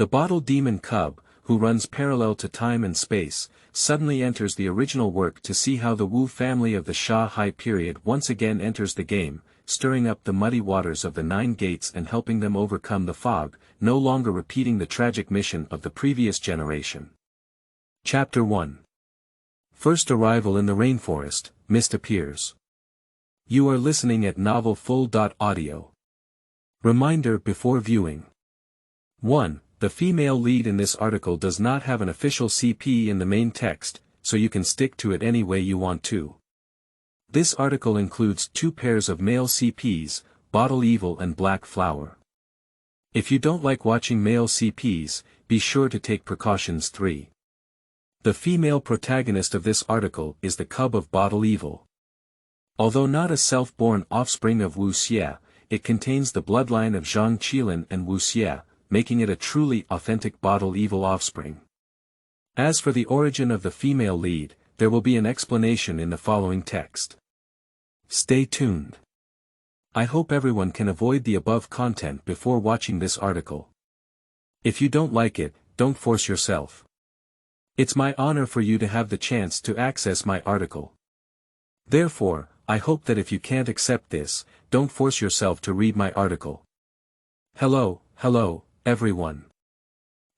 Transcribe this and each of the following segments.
The bottle demon cub, who runs parallel to time and space, suddenly enters the original work to see how the Wu family of the Sha Hai period once again enters the game, stirring up the muddy waters of the Nine Gates and helping them overcome the fog, no longer repeating the tragic mission of the previous generation. Chapter 1. First arrival in the rainforest, mist appears. You are listening at novelfull.audio. Reminder before viewing. 1. The female lead in this article does not have an official CP in the main text, so you can stick to it any way you want to. This article includes 2 pairs of male CPs, Bottle Evil and Black Flower. If you don't like watching male CPs, be sure to take precautions. 3. The female protagonist of this article is the cub of Bottle Evil. Although not a self-born offspring of Wuxie, it contains the bloodline of Zhang Qilin and Wuxie, making it a truly authentic Bottle Evil offspring. As for the origin of the female lead, there will be an explanation in the following text. Stay tuned. I hope everyone can avoid the above content before watching this article. If you don't like it, don't force yourself. It's my honor for you to have the chance to access my article. Therefore, I hope that if you can't accept this, don't force yourself to read my article. Hello, everyone.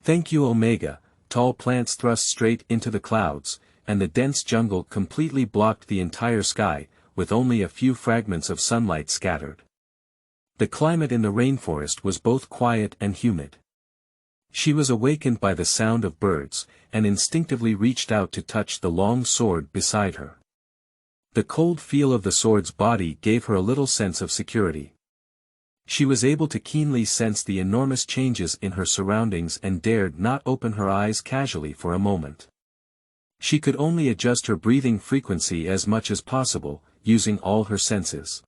Thank you. Omega. Tall plants thrust straight into the clouds, and the dense jungle completely blocked the entire sky, with only a few fragments of sunlight scattered. The climate in the rainforest was both quiet and humid. She was awakened by the sound of birds, and instinctively reached out to touch the long sword beside her. The cold feel of the sword's body gave her a little sense of security. She was able to keenly sense the enormous changes in her surroundings and dared not open her eyes casually for a moment. She could only adjust her breathing frequency as much as possible, using all her senses.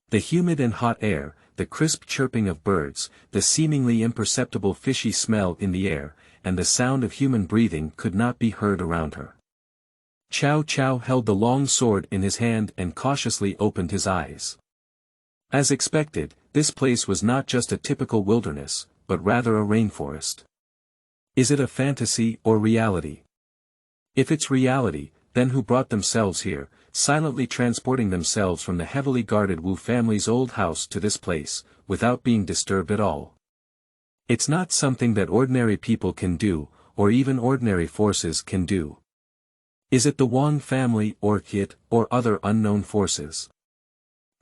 The humid and hot air, the crisp chirping of birds, the seemingly imperceptible fishy smell in the air, and the sound of human breathing could not be heard around her. Chow Chow held the long sword in his hand and cautiously opened his eyes. As expected, this place was not just a typical wilderness, but rather a rainforest. Is it a fantasy or reality? If it's reality, then who brought themselves here, silently transporting themselves from the heavily guarded Wu family's old house to this place, without being disturbed at all? It's not something that ordinary people can do, or even ordinary forces can do. Is it the Wang family or Kit, or other unknown forces?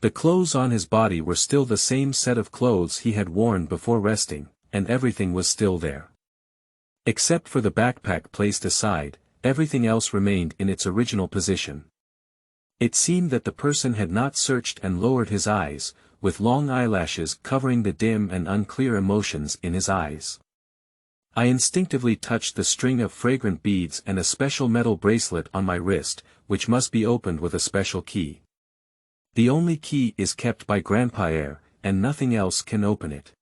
The clothes on his body were still the same set of clothes he had worn before resting, and everything was still there. Except for the backpack placed aside, everything else remained in its original position. It seemed that the person had not searched and lowered his eyes, with long eyelashes covering the dim and unclear emotions in his eyes. I instinctively touched the string of fragrant beads and a special metal bracelet on my wrist, which must be opened with a special key. The only key is kept by Grandpierre, and nothing else can open it.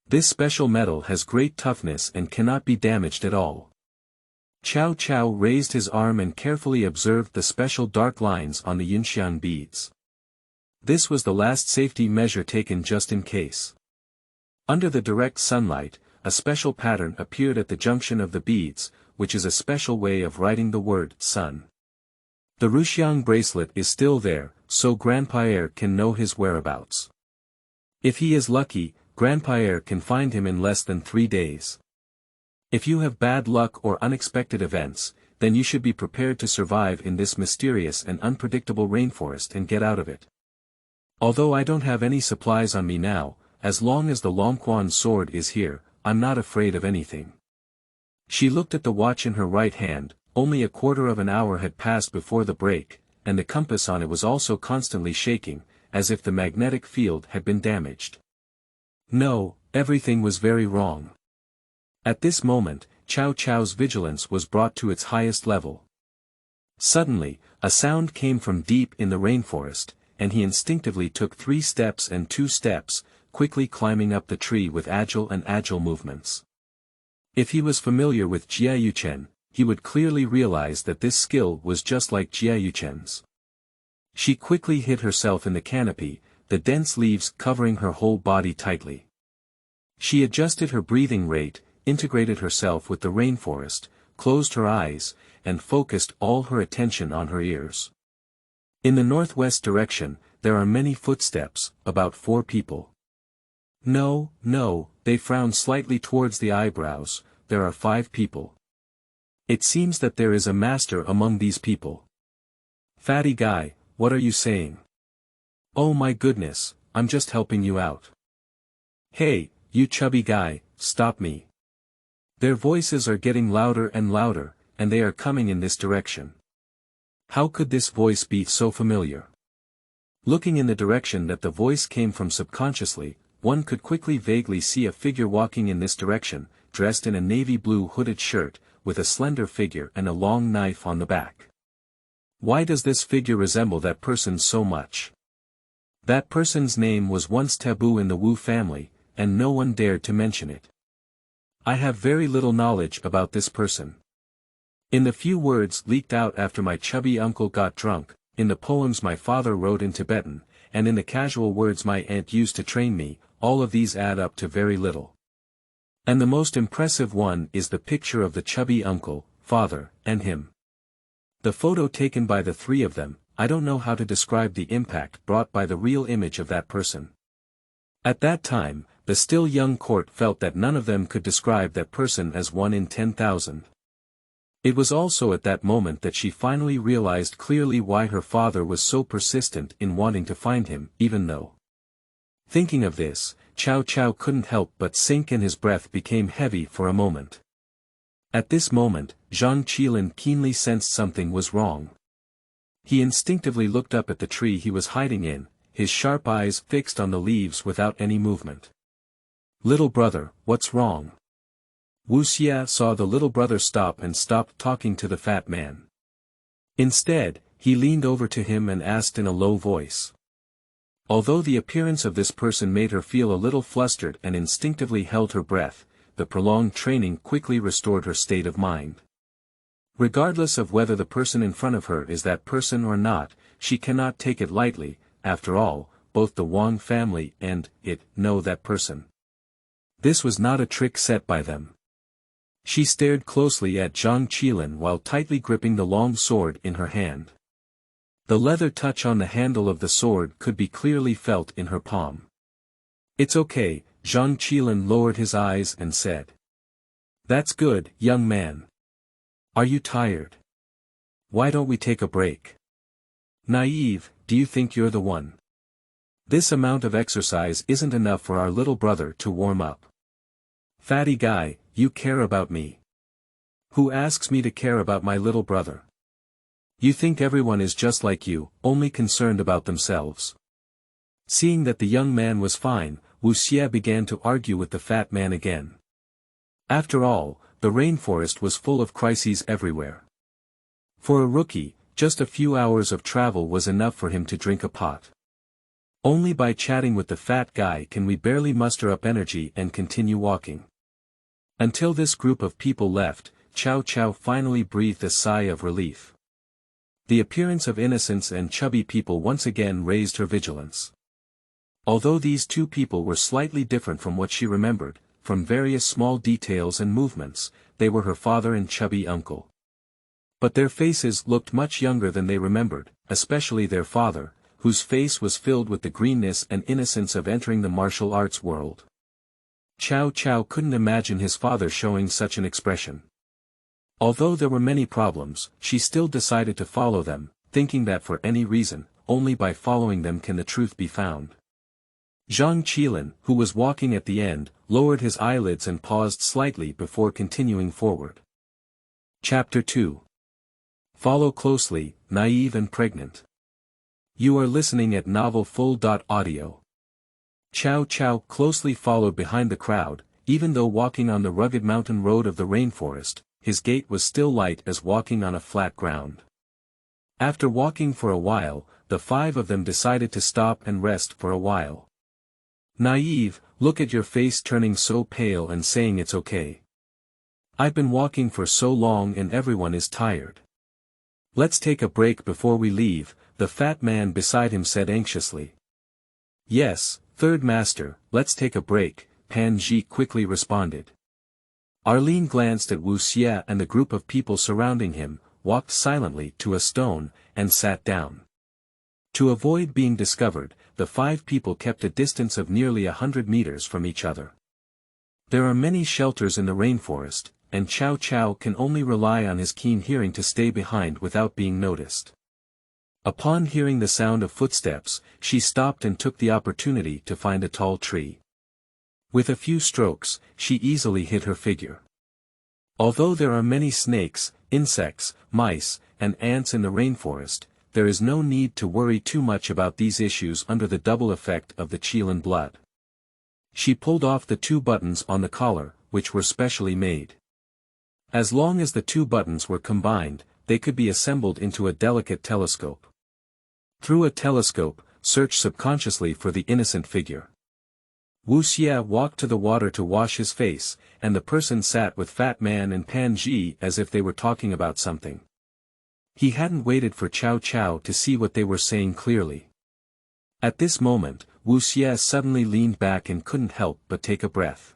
This special metal has great toughness and cannot be damaged at all. Chow Chow raised his arm and carefully observed the special dark lines on the Yunxian beads. This was the last safety measure taken just in case. Under the direct sunlight, a special pattern appeared at the junction of the beads, which is a special way of writing the word sun. The Ruxiang bracelet is still there, so Grandpierre can know his whereabouts. If he is lucky, Grandpierre can find him in less than 3 days. If you have bad luck or unexpected events, then you should be prepared to survive in this mysterious and unpredictable rainforest and get out of it. Although I don't have any supplies on me now, as long as the Huangquan sword is here, I'm not afraid of anything. She looked at the watch in her right hand. Only a quarter of an hour had passed before the break, and the compass on it was also constantly shaking, as if the magnetic field had been damaged. No, everything was very wrong. At this moment, Chow Chow's vigilance was brought to its highest level. Suddenly, a sound came from deep in the rainforest, and he instinctively took 3 steps and 2 steps, quickly climbing up the tree with agile movements. If he was familiar with Jia Yuchen, he would clearly realize that this skill was just like Jia Yuchen's. She quickly hid herself in the canopy, the dense leaves covering her whole body tightly. She adjusted her breathing rate, integrated herself with the rainforest, closed her eyes, and focused all her attention on her ears. In the northwest direction, there are many footsteps, about 4 people. No, they frowned slightly towards the eyebrows, there are 5 people. It seems that there is a master among these people. Fatty guy, what are you saying? Oh my goodness, I'm just helping you out. Hey, you chubby guy, stop me. Their voices are getting louder and louder, and they are coming in this direction. How could this voice be so familiar? Looking in the direction that the voice came from subconsciously, one could quickly vaguely see a figure walking in this direction, dressed in a navy blue hooded shirt, with a slender figure and a long knife on the back. Why does this figure resemble that person so much? That person's name was once taboo in the Wu family, and no one dared to mention it. I have very little knowledge about this person. In the few words leaked out after my chubby uncle got drunk, in the poems my father wrote in Tibetan, and in the casual words my aunt used to train me, all of these add up to very little. And the most impressive one is the picture of the chubby uncle, father, and him. The photo taken by the 3 of them, I don't know how to describe the impact brought by the real image of that person. At that time, the still young court felt that none of them could describe that person as 1 in 10,000. It was also at that moment that she finally realized clearly why her father was so persistent in wanting to find him, even though. Thinking of this, Cao Cao couldn't help but sink and his breath became heavy for a moment. At this moment, Zhang Qilin keenly sensed something was wrong. He instinctively looked up at the tree he was hiding in, his sharp eyes fixed on the leaves without any movement. Little brother, what's wrong? Wuxie saw the little brother stop and stopped talking to the fat man. Instead, he leaned over to him and asked in a low voice. Although the appearance of this person made her feel a little flustered and instinctively held her breath, the prolonged training quickly restored her state of mind. Regardless of whether the person in front of her is that person or not, she cannot take it lightly. After all, both the Wang family and it know that person. This was not a trick set by them. She stared closely at Zhang Qilin while tightly gripping the long sword in her hand. The leather touch on the handle of the sword could be clearly felt in her palm. It's okay, Zhang Qilin lowered his eyes and said. That's good, young man. Are you tired? Why don't we take a break? Naive, do you think you're the one? This amount of exercise isn't enough for our little brother to warm up. Fatty guy, you care about me. Who asks me to care about my little brother? You think everyone is just like you, only concerned about themselves. Seeing that the young man was fine, Wuxie began to argue with the fat man again. After all, the rainforest was full of crises everywhere. For a rookie, just a few hours of travel was enough for him to drink a pot. Only by chatting with the fat guy can we barely muster up energy and continue walking. Until this group of people left, Cao Cao finally breathed a sigh of relief. The appearance of innocence and chubby people once again raised her vigilance. Although these 2 people were slightly different from what she remembered, from various small details and movements, they were her father and chubby uncle. But their faces looked much younger than they remembered, especially their father, whose face was filled with the greenness and innocence of entering the martial arts world. Cao Cao couldn't imagine his father showing such an expression. Although there were many problems, she still decided to follow them, thinking that for any reason, only by following them can the truth be found. Zhang Qilin, who was walking at the end, lowered his eyelids and paused slightly before continuing forward. Chapter 2. Follow closely, naive and pregnant. You are listening at novelfull.audio. Cao Cao closely followed behind the crowd, even though walking on the rugged mountain road of the rainforest, his gait was still light as walking on a flat ground. After walking for a while, the 5 of them decided to stop and rest for a while. Naive, look at your face turning so pale and saying it's okay. I've been walking for so long and everyone is tired. Let's take a break before we leave, the fat man beside him said anxiously. Yes, third master, let's take a break, Panji quickly responded. Arlene glanced at Wuxie and the group of people surrounding him, walked silently to a stone, and sat down. To avoid being discovered, the 5 people kept a distance of nearly 100 meters from each other. There are many shelters in the rainforest, and Cao Cao can only rely on his keen hearing to stay behind without being noticed. Upon hearing the sound of footsteps, she stopped and took the opportunity to find a tall tree. With a few strokes, she easily hid her figure. Although there are many snakes, insects, mice, and ants in the rainforest, there is no need to worry too much about these issues under the double effect of the Qilin blood. She pulled off the 2 buttons on the collar, which were specially made. As long as the 2 buttons were combined, they could be assembled into a delicate telescope. Through a telescope, search subconsciously for the innocent figure. Wuxie walked to the water to wash his face, and the person sat with Fat Man and Panji as if they were talking about something. He hadn't waited for Cao Cao to see what they were saying clearly. At this moment, Wuxie suddenly leaned back and couldn't help but take a breath.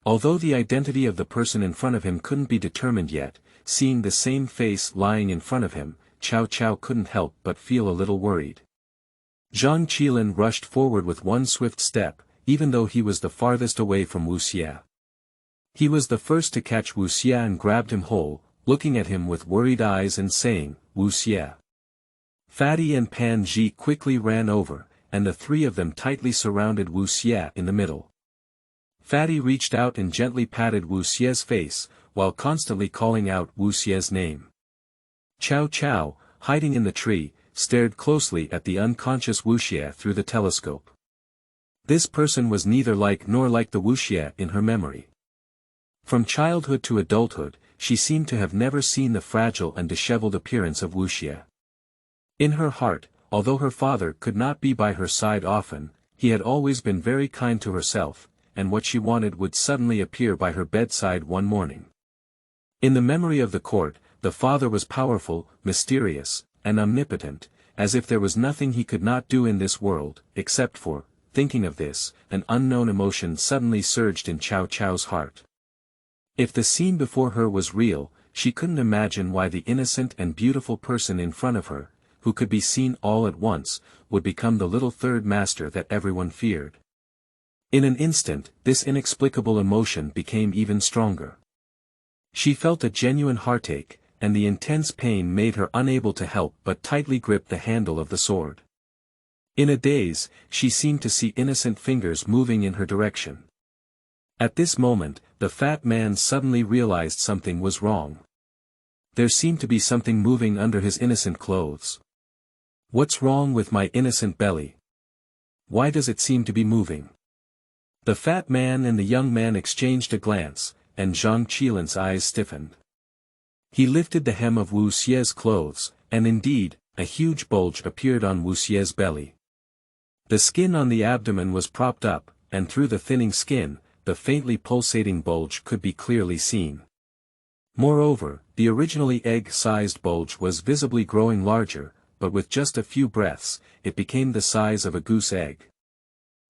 Although the identity of the person in front of him couldn't be determined yet, seeing the same face lying in front of him, Cao Cao couldn't help but feel a little worried. Zhang Qilin rushed forward with one swift step, even though he was the farthest away from Wuxie. He was the first to catch Wuxie and grabbed him whole, looking at him with worried eyes and saying, "Wuxie." Fatty and Panji quickly ran over, and the 3 of them tightly surrounded Wuxie in the middle. Fatty reached out and gently patted Wuxie's face, while constantly calling out Wuxie's name. Cao Cao, hiding in the tree, stared closely at the unconscious Wuxie through the telescope. This person was neither like nor like the Wuxie in her memory. From childhood to adulthood, she seemed to have never seen the fragile and disheveled appearance of Wuxie. In her heart, although her father could not be by her side often, he had always been very kind to herself, and what she wanted would suddenly appear by her bedside one morning. In the memory of the court, the father was powerful, mysterious, and omnipotent, as if there was nothing he could not do in this world, except for, thinking of this, an unknown emotion suddenly surged in Cao Cao's heart. If the scene before her was real, she couldn't imagine why the innocent and beautiful person in front of her, who could be seen all at once, would become the little third master that everyone feared. In an instant, this inexplicable emotion became even stronger. She felt a genuine heartache, and the intense pain made her unable to help but tightly grip the handle of the sword. In a daze, she seemed to see innocent fingers moving in her direction. At this moment, the fat man suddenly realized something was wrong. There seemed to be something moving under his innocent clothes. "What's wrong with my innocent belly? Why does it seem to be moving?" The fat man and the young man exchanged a glance, and Zhang Qilin's eyes stiffened. He lifted the hem of Wuxie's clothes, and indeed, a huge bulge appeared on Wuxie's belly. The skin on the abdomen was propped up, and through the thinning skin, the faintly pulsating bulge could be clearly seen. Moreover, the originally egg-sized bulge was visibly growing larger, but with just a few breaths, it became the size of a goose egg.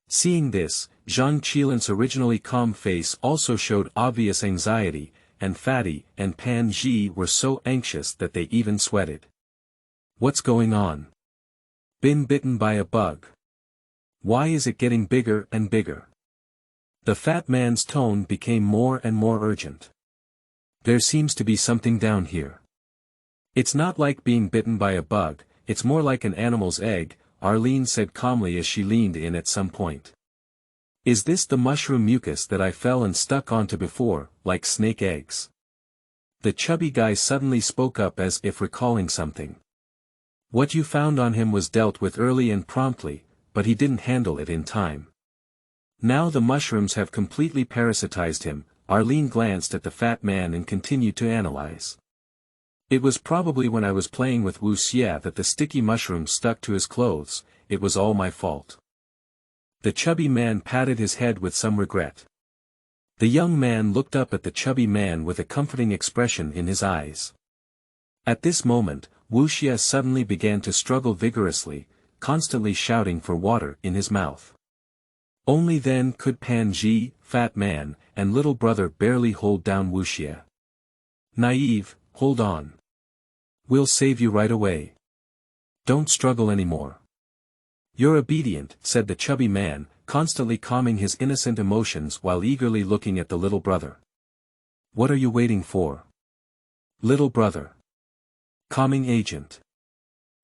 Seeing this, Zhang Qilin's originally calm face also showed obvious anxiety, and Fatty and Panji were so anxious that they even sweated. "What's going on? Been bitten by a bug? Why is it getting bigger and bigger?" The fat man's tone became more and more urgent. "There seems to be something down here. It's not like being bitten by a bug, it's more like an animal's egg," Arlene said calmly as she leaned in at some point. "Is this the mushroom mucus that I fell and stuck onto before, like snake eggs?" The chubby guy suddenly spoke up as if recalling something. "What you found on him was dealt with early and promptly, but he didn't handle it in time. Now the mushrooms have completely parasitized him." Arlene glanced at the fat man and continued to analyze. "It was probably when I was playing with Wuxie that the sticky mushrooms stuck to his clothes, it was all my fault." The chubby man patted his head with some regret. The young man looked up at the chubby man with a comforting expression in his eyes. At this moment, Wuxie suddenly began to struggle vigorously, constantly shouting for water in his mouth. Only then could Panji, fat man, and little brother barely hold down Wuxie. Naive, hold on. We'll save you right away. Don't struggle anymore. You're obedient, said the chubby man, constantly calming his innocent emotions while eagerly looking at the little brother. What are you waiting for? Little brother. Calming agent.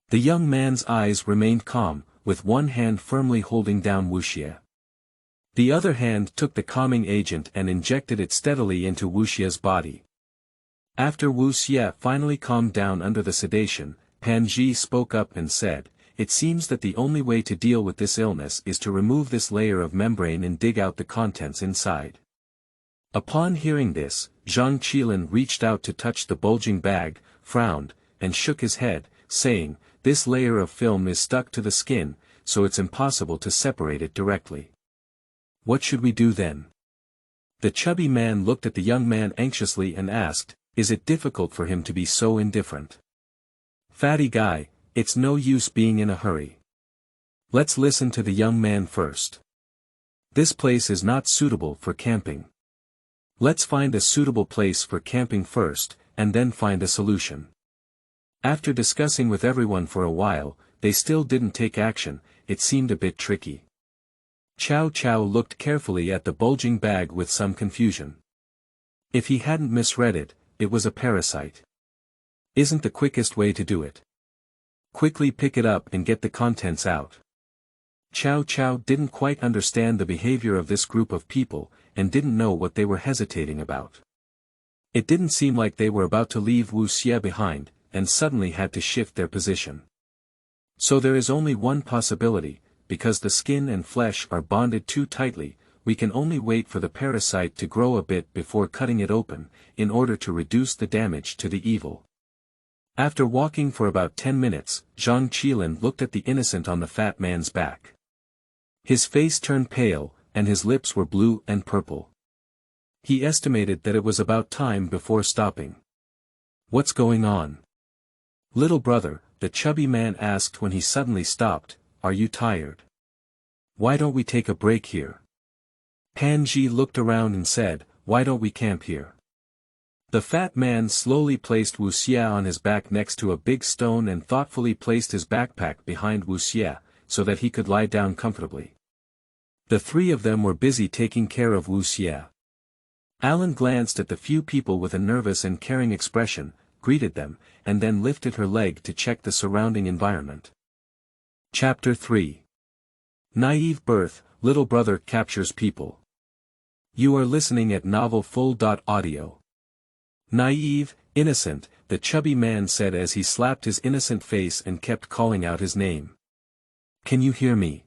The young man's eyes remained calm, with one hand firmly holding down Wuxie. The other hand took the calming agent and injected it steadily into Wuxie's body. After Wuxie finally calmed down under the sedation, Panji spoke up and said, "It seems that the only way to deal with this illness is to remove this layer of membrane and dig out the contents inside." Upon hearing this, Zhang Qilin reached out to touch the bulging bag, frowned, and shook his head, saying, "This layer of film is stuck to the skin, so it's impossible to separate it directly. What should we do then?" The chubby man looked at the young man anxiously and asked, "Is it difficult for him to be so indifferent?" "Fatty guy, it's no use being in a hurry. Let's listen to the young man first. This place is not suitable for camping. Let's find a suitable place for camping first, and then find a solution." After discussing with everyone for a while, they still didn't take action. It seemed a bit tricky. Chow Chow looked carefully at the bulging bag with some confusion. If he hadn't misread it, it was a parasite. Isn't the quickest way to do it? Quickly pick it up and get the contents out. Chow Chow didn't quite understand the behavior of this group of people, and didn't know what they were hesitating about. It didn't seem like they were about to leave Wuxie behind, and suddenly had to shift their position. So there is only one possibility. Because the skin and flesh are bonded too tightly, we can only wait for the parasite to grow a bit before cutting it open, in order to reduce the damage to the evil. After walking for about 10 minutes, Zhang Qilin looked at the innocent on the fat man's back. His face turned pale, and his lips were blue and purple. He estimated that it was about time before stopping. "What's going on?" "Little brother," the chubby man asked when he suddenly stopped, "are you tired? Why don't we take a break here?" Panji looked around and said, "Why don't we camp here?" The fat man slowly placed Wuxie on his back next to a big stone and thoughtfully placed his backpack behind Wuxie, so that he could lie down comfortably. The three of them were busy taking care of Wuxie. Alan glanced at the few people with a nervous and caring expression, greeted them, and then lifted her leg to check the surrounding environment. Chapter 3. Naive Birth, Little Brother Captures People. You are listening at novelfull.audio. Naive, innocent, the chubby man said as he slapped his innocent face and kept calling out his name. "Can you hear me?"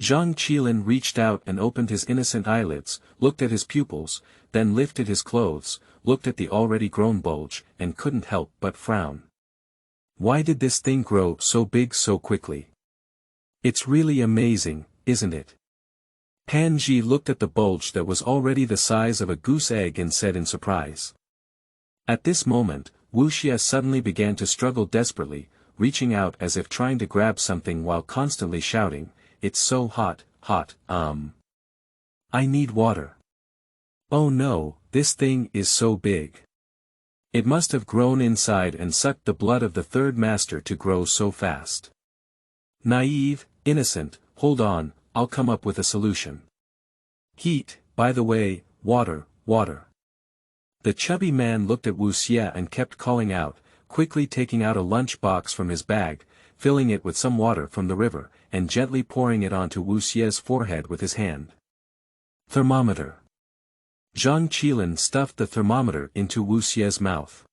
Zhang Qilin reached out and opened his innocent eyelids, looked at his pupils, then lifted his clothes, looked at the already grown bulge, and couldn't help but frown. Why did this thing grow so big so quickly? It's really amazing, isn't it? Panji looked at the bulge that was already the size of a goose egg and said in surprise. At this moment, Wuxie suddenly began to struggle desperately, reaching out as if trying to grab something while constantly shouting, "It's so hot, hot, I need water. Oh no, this thing is so big. It must have grown inside and sucked the blood of the third master to grow so fast." Naive, innocent, hold on, I'll come up with a solution. Heat, by the way, water, water. The chubby man looked at Wuxie and kept calling out, quickly taking out a lunch box from his bag, filling it with some water from the river, and gently pouring it onto Wuxie's forehead with his hand. Thermometer. Zhang Qilin stuffed the thermometer into Wuxie's mouth.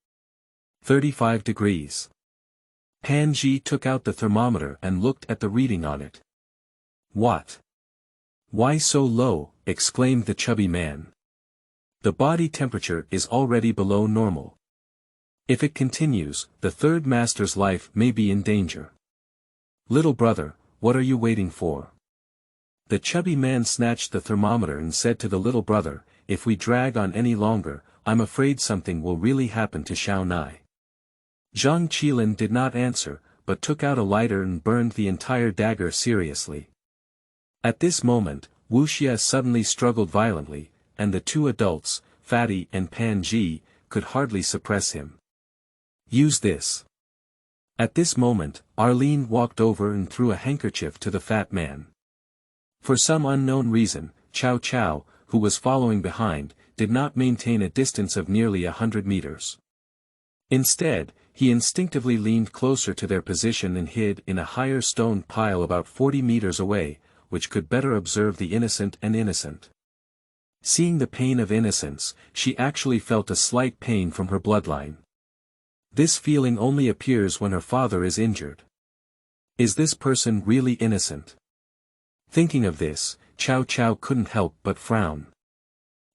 35 degrees. Panji took out the thermometer and looked at the reading on it. "What? Why so low?" exclaimed the chubby man. "The body temperature is already below normal. If it continues, the third master's life may be in danger. Little brother, what are you waiting for?" The chubby man snatched the thermometer and said to the little brother, "If we drag on any longer, I'm afraid something will really happen to Sha Hai." Zhang Qilin did not answer, but took out a lighter and burned the entire dagger seriously. At this moment, Wuxie suddenly struggled violently, and the two adults, Fatty and Pan Ji, could hardly suppress him. Use this. At this moment, Arlene walked over and threw a handkerchief to the fat man. For some unknown reason, Chow Chow, who was following behind, did not maintain a distance of nearly 100 meters. Instead, he instinctively leaned closer to their position and hid in a higher stone pile about 40 meters away, which could better observe the innocent and innocent. Seeing the pain of innocence, she actually felt a slight pain from her bloodline. This feeling only appears when her father is injured. Is this person really innocent? Thinking of this, Chow Chow couldn't help but frown.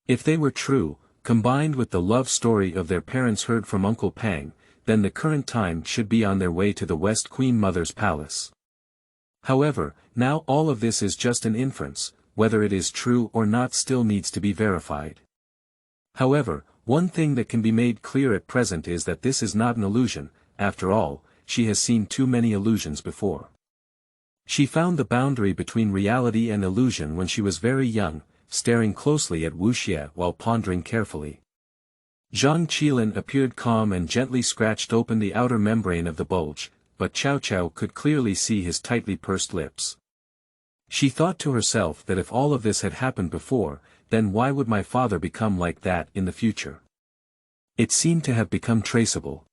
If they were true, combined with the love story of their parents heard from Uncle Pang, then the current time should be on their way to the West Queen Mother's palace. However, now all of this is just an inference, whether it is true or not still needs to be verified. However, one thing that can be made clear at present is that this is not an illusion. After all, she has seen too many illusions before. She found the boundary between reality and illusion when she was very young, staring closely at Wuxie while pondering carefully. Zhang Qilin appeared calm and gently scratched open the outer membrane of the bulge, but Chow Chow could clearly see his tightly pursed lips. She thought to herself that if all of this had happened before, then why would my father become like that in the future? It seemed to have become traceable.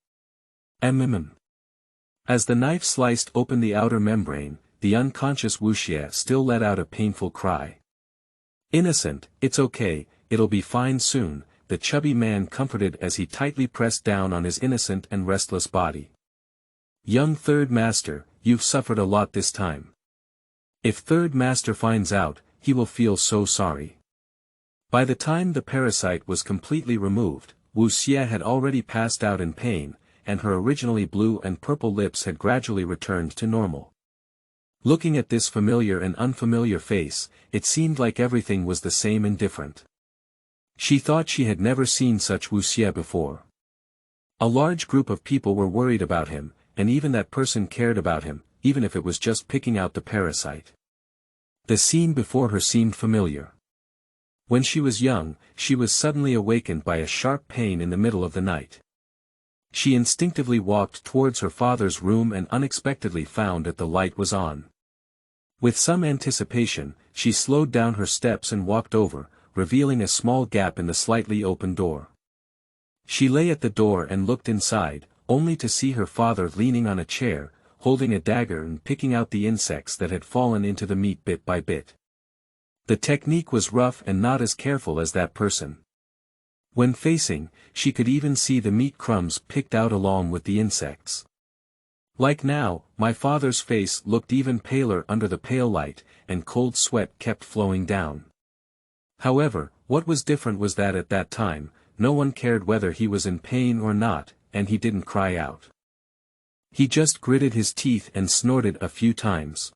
As the knife sliced open the outer membrane, the unconscious Wuxie still let out a painful cry. Innocent, it's okay, it'll be fine soon, the chubby man comforted as he tightly pressed down on his innocent and restless body. Young Third Master, you've suffered a lot this time. If Third Master finds out, he will feel so sorry. By the time the parasite was completely removed, Wuxie had already passed out in pain, and her originally blue and purple lips had gradually returned to normal. Looking at this familiar and unfamiliar face, it seemed like everything was the same and different. She thought she had never seen such Wuxie before. A large group of people were worried about him, and even that person cared about him, even if it was just picking out the parasite. The scene before her seemed familiar. When she was young, she was suddenly awakened by a sharp pain in the middle of the night. She instinctively walked towards her father's room and unexpectedly found that the light was on. With some anticipation, she slowed down her steps and walked over, revealing a small gap in the slightly open door. She lay at the door and looked inside, only to see her father leaning on a chair, holding a dagger and picking out the insects that had fallen into the meat bit by bit. The technique was rough and not as careful as that person. When facing, she could even see the meat crumbs picked out along with the insects. Like now, my father's face looked even paler under the pale light, and cold sweat kept flowing down. However, what was different was that at that time, no one cared whether he was in pain or not, and he didn't cry out. He just gritted his teeth and snorted a few times.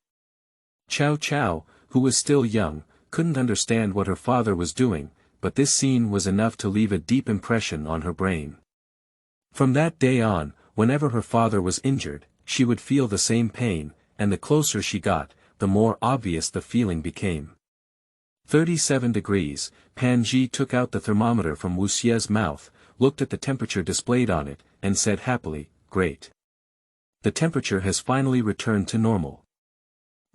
Chow Chow, who was still young, couldn't understand what her father was doing, but this scene was enough to leave a deep impression on her brain. From that day on, whenever her father was injured, she would feel the same pain, and the closer she got, the more obvious the feeling became. 37 degrees, Pan Ji took out the thermometer from Wuxie's mouth, looked at the temperature displayed on it, and said happily, "Great. The temperature has finally returned to normal."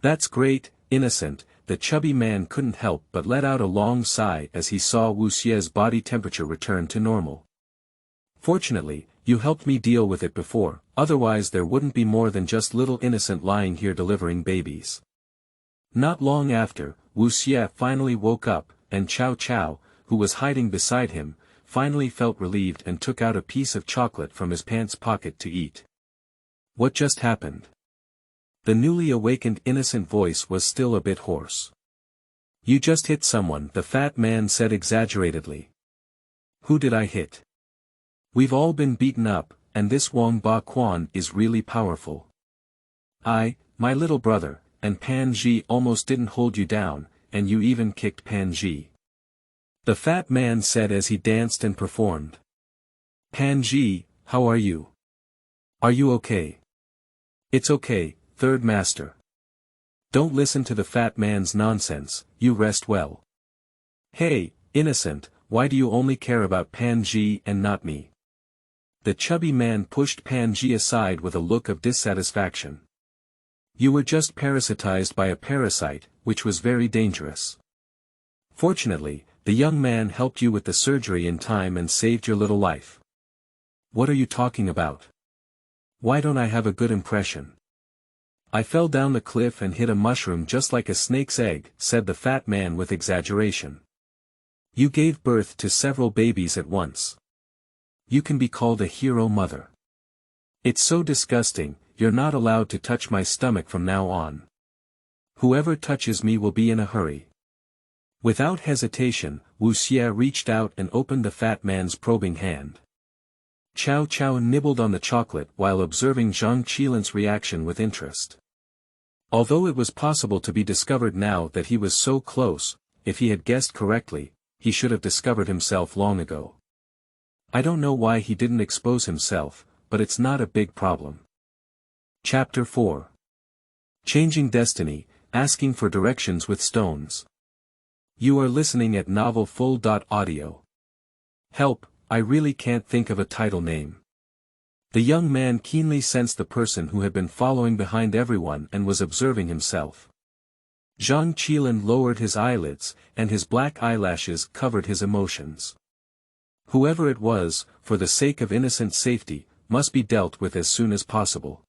"That's great, innocent," the chubby man couldn't help but let out a long sigh as he saw Wuxie's body temperature return to normal. "Fortunately, you helped me deal with it before, otherwise there wouldn't be more than just little innocent lying here delivering babies." Not long after, Wuxie finally woke up, and Chow Chow, who was hiding beside him, finally felt relieved and took out a piece of chocolate from his pants pocket to eat. "What just happened?" The newly awakened innocent voice was still a bit hoarse. "You just hit someone," the fat man said exaggeratedly. "Who did I hit?" "We've all been beaten up, and this Huangquan is really powerful." My little brother, and Pan Ji almost didn't hold you down, and you even kicked Pan Ji," the fat man said as he danced and performed. "Pan Ji, how are you? Are you okay?" "It's okay, Third Master." Don't listen to the fat man's nonsense, you rest well. Hey, innocent, why do you only care about Panji and not me? The chubby man pushed Panji aside with a look of dissatisfaction. You were just parasitized by a parasite, which was very dangerous. Fortunately, the young man helped you with the surgery in time and saved your little life. What are you talking about? Why don't I have a good impression? I fell down the cliff and hit a mushroom just like a snake's egg, said the fat man with exaggeration. You gave birth to several babies at once. You can be called a hero mother. It's so disgusting, you're not allowed to touch my stomach from now on. Whoever touches me will be in a hurry. Without hesitation, Wuxie reached out and opened the fat man's probing hand. Chow Chow nibbled on the chocolate while observing Zhang Qilin's reaction with interest. Although it was possible to be discovered now that he was so close, if he had guessed correctly, he should have discovered himself long ago. I don't know why he didn't expose himself, but it's not a big problem. Chapter 4. Changing Destiny, Asking for Directions with Stones. You are listening at novelfull.audio. Help, I really can't think of a title name. The young man keenly sensed the person who had been following behind everyone and was observing himself. Zhang Qilin lowered his eyelids, and his black eyelashes covered his emotions. Whoever it was, for the sake of innocent safety, must be dealt with as soon as possible.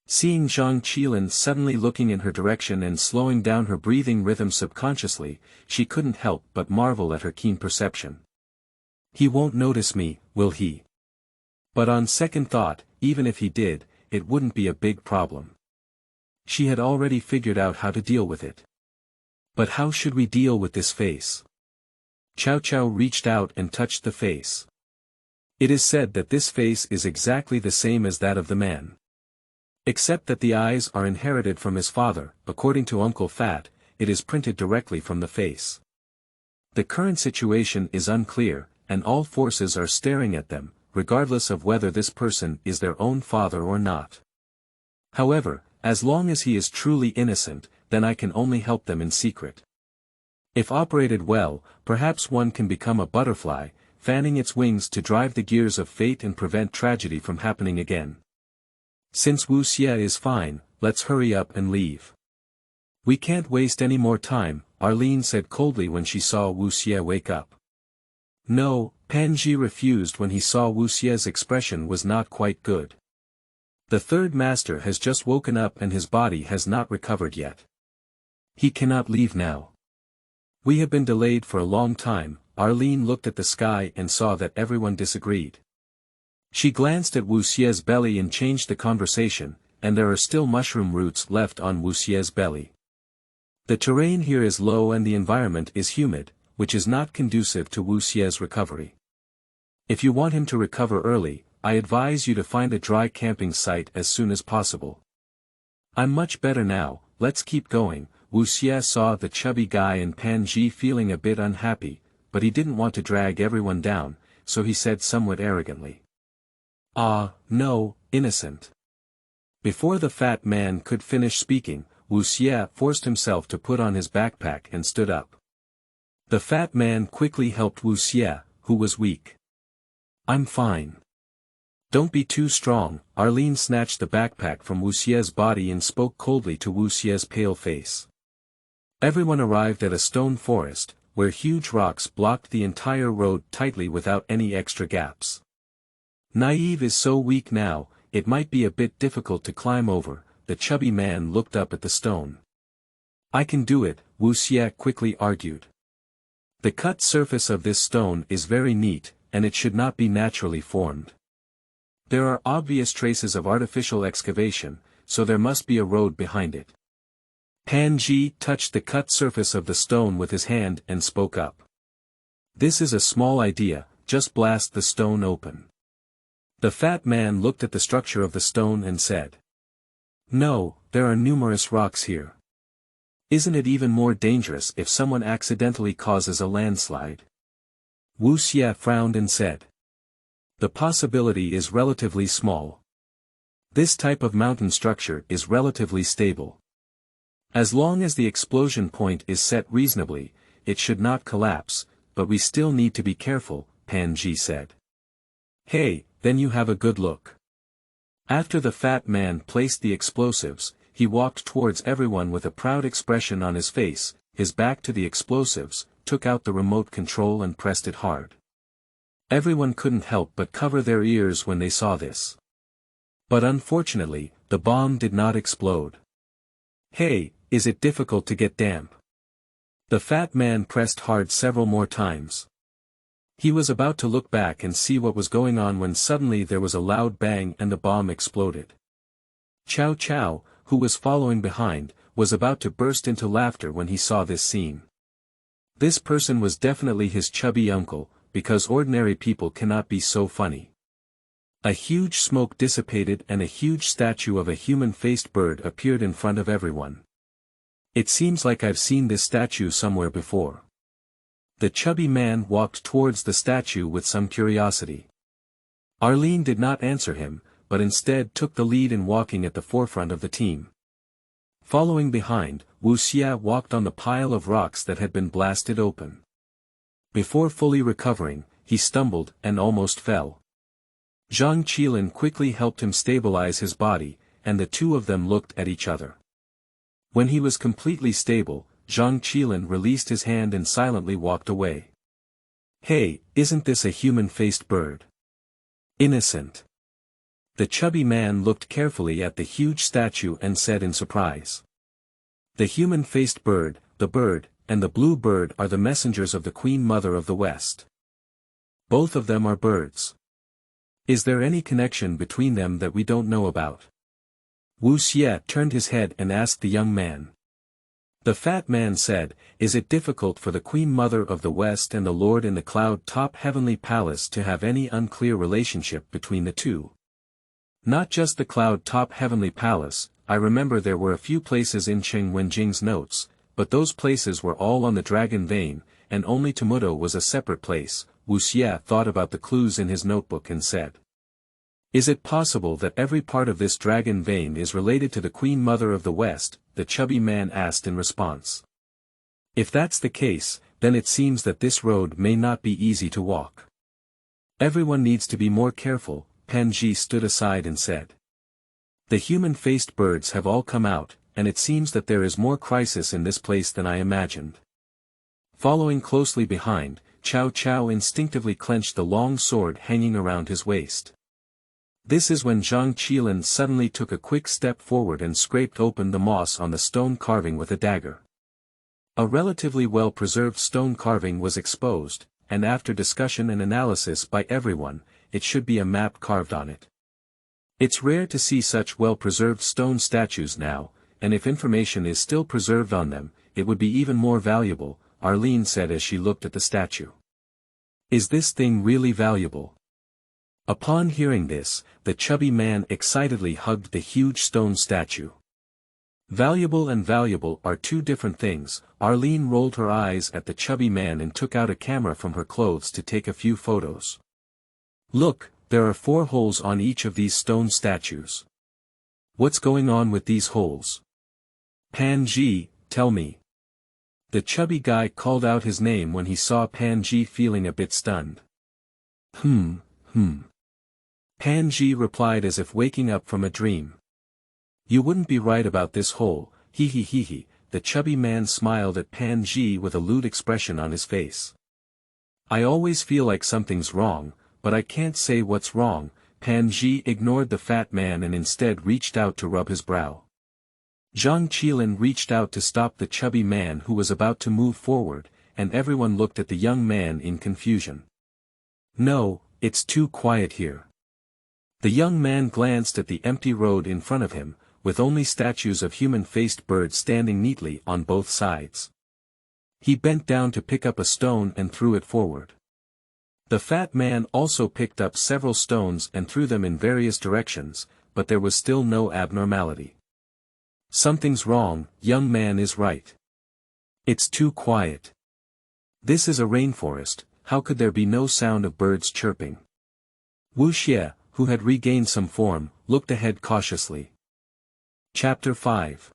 Seeing Zhang Qilin suddenly looking in her direction and slowing down her breathing rhythm subconsciously, she couldn't help but marvel at her keen perception. He won't notice me, will he? But on second thought, even if he did, it wouldn't be a big problem. She had already figured out how to deal with it. But how should we deal with this face? Chow Chow reached out and touched the face. It is said that this face is exactly the same as that of the man. Except that the eyes are inherited from his father, according to Uncle Fat, it is printed directly from the face. The current situation is unclear, and all forces are staring at them, regardless of whether this person is their own father or not. However, as long as he is truly innocent, then I can only help them in secret. If operated well, perhaps one can become a butterfly, fanning its wings to drive the gears of fate and prevent tragedy from happening again. Since Wuxie is fine, let's hurry up and leave. We can't waste any more time, Arlene said coldly when she saw Wuxie wake up. No, Panji refused when he saw Wuxie's expression was not quite good. The third master has just woken up and his body has not recovered yet. He cannot leave now. We have been delayed for a long time. Arlene looked at the sky and saw that everyone disagreed. She glanced at Wuxie's belly and changed the conversation, and there are still mushroom roots left on Wuxie's belly. The terrain here is low and the environment is humid, which is not conducive to Wuxie's recovery. If you want him to recover early, I advise you to find a dry camping site as soon as possible. I'm much better now, let's keep going. Wuxie saw the chubby guy and Panji feeling a bit unhappy, but he didn't want to drag everyone down, so he said somewhat arrogantly. Ah, no, innocent. Before the fat man could finish speaking, Wuxie forced himself to put on his backpack and stood up. The fat man quickly helped Wuxie, who was weak. I'm fine. Don't be too strong. Arlene snatched the backpack from Wuxie's body and spoke coldly to Wuxie's pale face. Everyone arrived at a stone forest, where huge rocks blocked the entire road tightly without any extra gaps. Naive is so weak now, it might be a bit difficult to climb over. The chubby man looked up at the stone. I can do it, Wuxie quickly argued. The cut surface of this stone is very neat, and it should not be naturally formed. There are obvious traces of artificial excavation, so there must be a road behind it. Panji touched the cut surface of the stone with his hand and spoke up. This is a small idea, just blast the stone open. The fat man looked at the structure of the stone and said. No, there are numerous rocks here. Isn't it even more dangerous if someone accidentally causes a landslide? Wuxie frowned and said. The possibility is relatively small. This type of mountain structure is relatively stable. As long as the explosion point is set reasonably, it should not collapse, but we still need to be careful, Pan Ji said. Hey, then you have a good look. After the fat man placed the explosives, he walked towards everyone with a proud expression on his face, his back to the explosives, took out the remote control and pressed it hard. Everyone couldn't help but cover their ears when they saw this. But unfortunately, the bomb did not explode. Hey, is it difficult to get damp? The fat man pressed hard several more times. He was about to look back and see what was going on when suddenly there was a loud bang and the bomb exploded. Chow Chow, who was following behind, was about to burst into laughter when he saw this scene. This person was definitely his chubby uncle, because ordinary people cannot be so funny. A huge smoke dissipated and a huge statue of a human-faced bird appeared in front of everyone. It seems like I've seen this statue somewhere before. The chubby man walked towards the statue with some curiosity. Arlene did not answer him, but instead took the lead in walking at the forefront of the team. Following behind, Wuxie walked on the pile of rocks that had been blasted open. Before fully recovering, he stumbled and almost fell. Zhang Qilin quickly helped him stabilize his body, and the two of them looked at each other. When he was completely stable, Zhang Qilin released his hand and silently walked away. Hey, isn't this a human-faced bird? Innocent. The chubby man looked carefully at the huge statue and said in surprise. The human-faced bird, the bird, and the blue bird are the messengers of the Queen Mother of the West. Both of them are birds. Is there any connection between them that we don't know about? Wuxie turned his head and asked the young man. The fat man said, Is it difficult for the Queen Mother of the West and the Lord in the Cloud-top Heavenly Palace to have any unclear relationship between the two? Not just the Cloud-top Heavenly Palace, I remember there were a few places in Cheng Wenjing's notes, but those places were all on the Dragon Vein, and only Temudo was a separate place. Wuxie thought about the clues in his notebook and said. Is it possible that every part of this Dragon Vein is related to the Queen Mother of the West? The chubby man asked in response. If that's the case, then it seems that this road may not be easy to walk. Everyone needs to be more careful, Pan Ji stood aside and said. The human-faced birds have all come out, and it seems that there is more crisis in this place than I imagined. Following closely behind, Chow Chow instinctively clenched the long sword hanging around his waist. This is when Zhang Qilin suddenly took a quick step forward and scraped open the moss on the stone carving with a dagger. A relatively well-preserved stone carving was exposed, and after discussion and analysis by everyone, it should be a map carved on it. It's rare to see such well-preserved stone statues now, and if information is still preserved on them, it would be even more valuable, Arlene said as she looked at the statue. Is this thing really valuable? Upon hearing this, the chubby man excitedly hugged the huge stone statue. Valuable and valuable are two different things. Arlene rolled her eyes at the chubby man and took out a camera from her clothes to take a few photos. Look, there are 4 holes on each of these stone statues. What's going on with these holes? Pan Ji, tell me. The chubby guy called out his name when he saw Pan Ji feeling a bit stunned. Pan Ji replied as if waking up from a dream. You wouldn't be right about this hole, hee hee hee hee. The chubby man smiled at Pan Ji with a lewd expression on his face. I always feel like something's wrong, but I can't say what's wrong. Pan Ji ignored the fat man and instead reached out to rub his brow. Zhang Qilin reached out to stop the chubby man who was about to move forward, and everyone looked at the young man in confusion. No, it's too quiet here. The young man glanced at the empty road in front of him, with only statues of human-faced birds standing neatly on both sides. He bent down to pick up a stone and threw it forward. The fat man also picked up several stones and threw them in various directions, but there was still no abnormality. Something's wrong, young man is right. It's too quiet. This is a rainforest, how could there be no sound of birds chirping? Wuxie, who had regained some form, looked ahead cautiously. Chapter 5.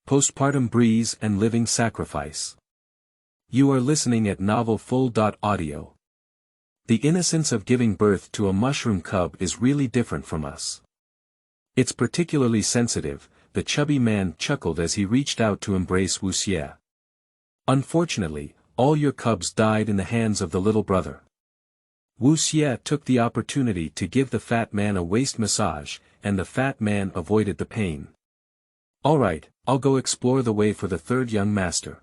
Postpartum Breeze and Living Sacrifice. You are listening at novelfull.audio. The innocence of giving birth to a mushroom cub is really different from us. It's particularly sensitive, the chubby man chuckled as he reached out to embrace Wuxie. Unfortunately, all your cubs died in the hands of the little brother. Wuxie took the opportunity to give the fat man a waist massage, and the fat man avoided the pain. Alright, I'll go explore the way for the third young master.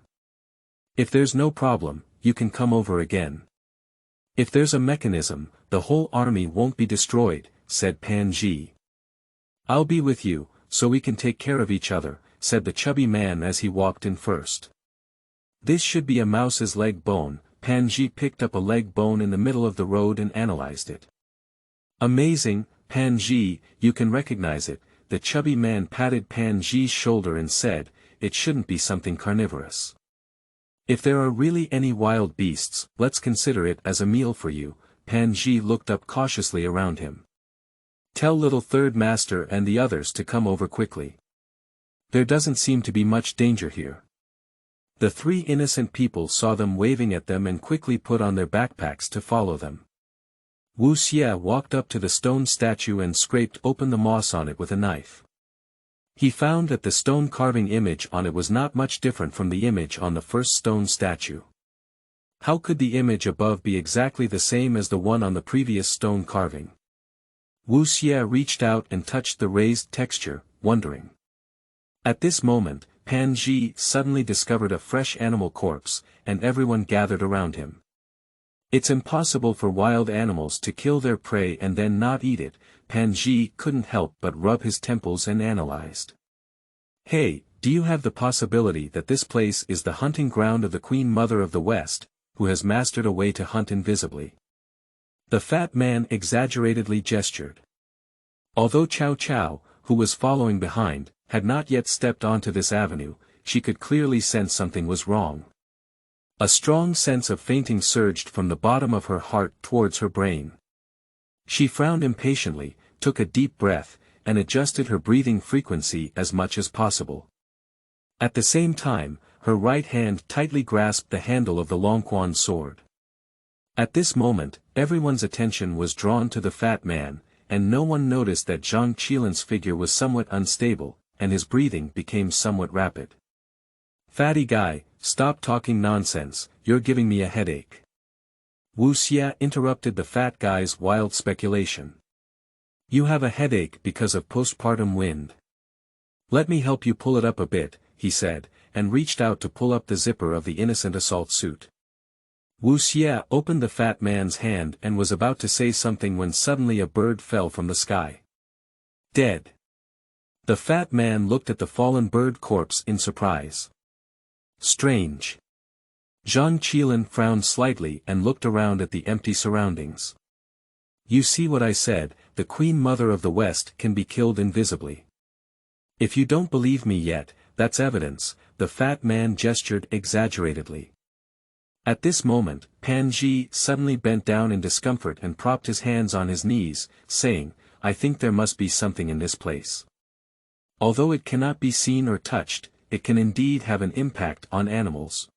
If there's no problem, you can come over again. If there's a mechanism, the whole army won't be destroyed, said Panji. I'll be with you, so we can take care of each other, said the chubby man as he walked in first. This should be a mouse's leg bone. Panji picked up a leg bone in the middle of the road and analyzed it. Amazing, Panji, you can recognize it. The chubby man patted Panji's shoulder and said, it shouldn't be something carnivorous. If there are really any wild beasts, let's consider it as a meal for you. Panji looked up cautiously around him. Tell little third master and the others to come over quickly. There doesn't seem to be much danger here. The three innocent people saw them waving at them and quickly put on their backpacks to follow them. Wuxie walked up to the stone statue and scraped open the moss on it with a knife. He found that the stone carving image on it was not much different from the image on the first stone statue. How could the image above be exactly the same as the one on the previous stone carving? Wuxie reached out and touched the raised texture, wondering. At this moment, Panji suddenly discovered a fresh animal corpse, and everyone gathered around him. It's impossible for wild animals to kill their prey and then not eat it. Panji couldn't help but rub his temples and analyzed. Hey, do you have the possibility that this place is the hunting ground of the Queen Mother of the West, who has mastered a way to hunt invisibly? The fat man exaggeratedly gestured. Although Chow Chow, who was following behind, had not yet stepped onto this avenue, she could clearly sense something was wrong. A strong sense of fainting surged from the bottom of her heart towards her brain. She frowned impatiently, took a deep breath, and adjusted her breathing frequency as much as possible. At the same time, her right hand tightly grasped the handle of the Huangquan sword. At this moment, everyone's attention was drawn to the fat man, and no one noticed that Zhang Qilin's figure was somewhat unstable, and his breathing became somewhat rapid. Fatty guy, stop talking nonsense, you're giving me a headache. Wuxie interrupted the fat guy's wild speculation. You have a headache because of postpartum wind. Let me help you pull it up a bit, he said, and reached out to pull up the zipper of the innocent assault suit. Wuxie opened the fat man's hand and was about to say something when suddenly a bird fell from the sky. Dead. The fat man looked at the fallen bird corpse in surprise. Strange. Zhang Qilin frowned slightly and looked around at the empty surroundings. You see what I said, the Queen Mother of the West can be killed invisibly. If you don't believe me yet, that's evidence, the fat man gestured exaggeratedly. At this moment, Panji suddenly bent down in discomfort and propped his hands on his knees, saying, I think there must be something in this place. Although it cannot be seen or touched, it can indeed have an impact on animals.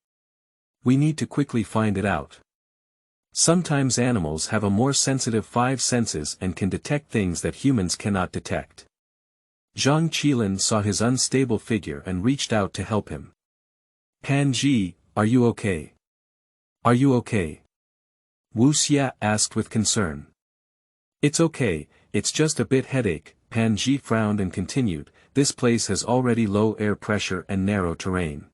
We need to quickly find it out. Sometimes animals have a more sensitive five senses and can detect things that humans cannot detect. Zhang Qilin saw his unstable figure and reached out to help him. Panji, are you okay? Are you okay? Wuxie asked with concern. It's okay, it's just a bit headache. Panji frowned and continued, this place has already low air pressure and narrow terrain.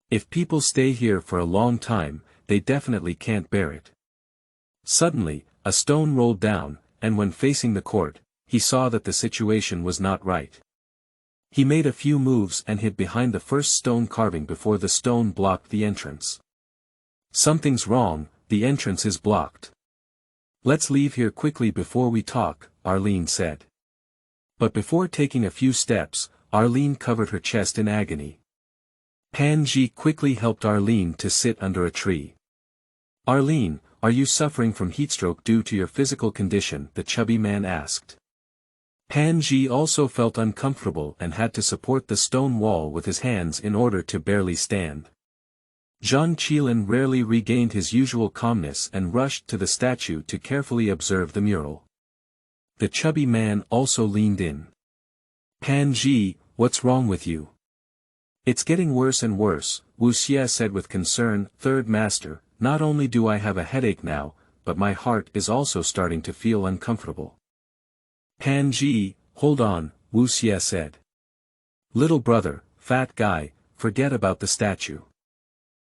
If people stay here for a long time, they definitely can't bear it. Suddenly, a stone rolled down, and when facing the court, he saw that the situation was not right. He made a few moves and hid behind the first stone carving before the stone blocked the entrance. Something's wrong, the entrance is blocked. Let's leave here quickly before we talk, Arlene said. But before taking a few steps, Arlene covered her chest in agony. Panji quickly helped Arlene to sit under a tree. Arlene, are you suffering from heatstroke due to your physical condition? The chubby man asked. Pan Ji also felt uncomfortable and had to support the stone wall with his hands in order to barely stand. Zhang Qilin rarely regained his usual calmness and rushed to the statue to carefully observe the mural. The chubby man also leaned in. Pan Ji, what's wrong with you? It's getting worse and worse, Wuxie said with concern. Third master, not only do I have a headache now, but my heart is also starting to feel uncomfortable. Pan Ji, hold on, Wuxie said. Little brother, fat guy, forget about the statue.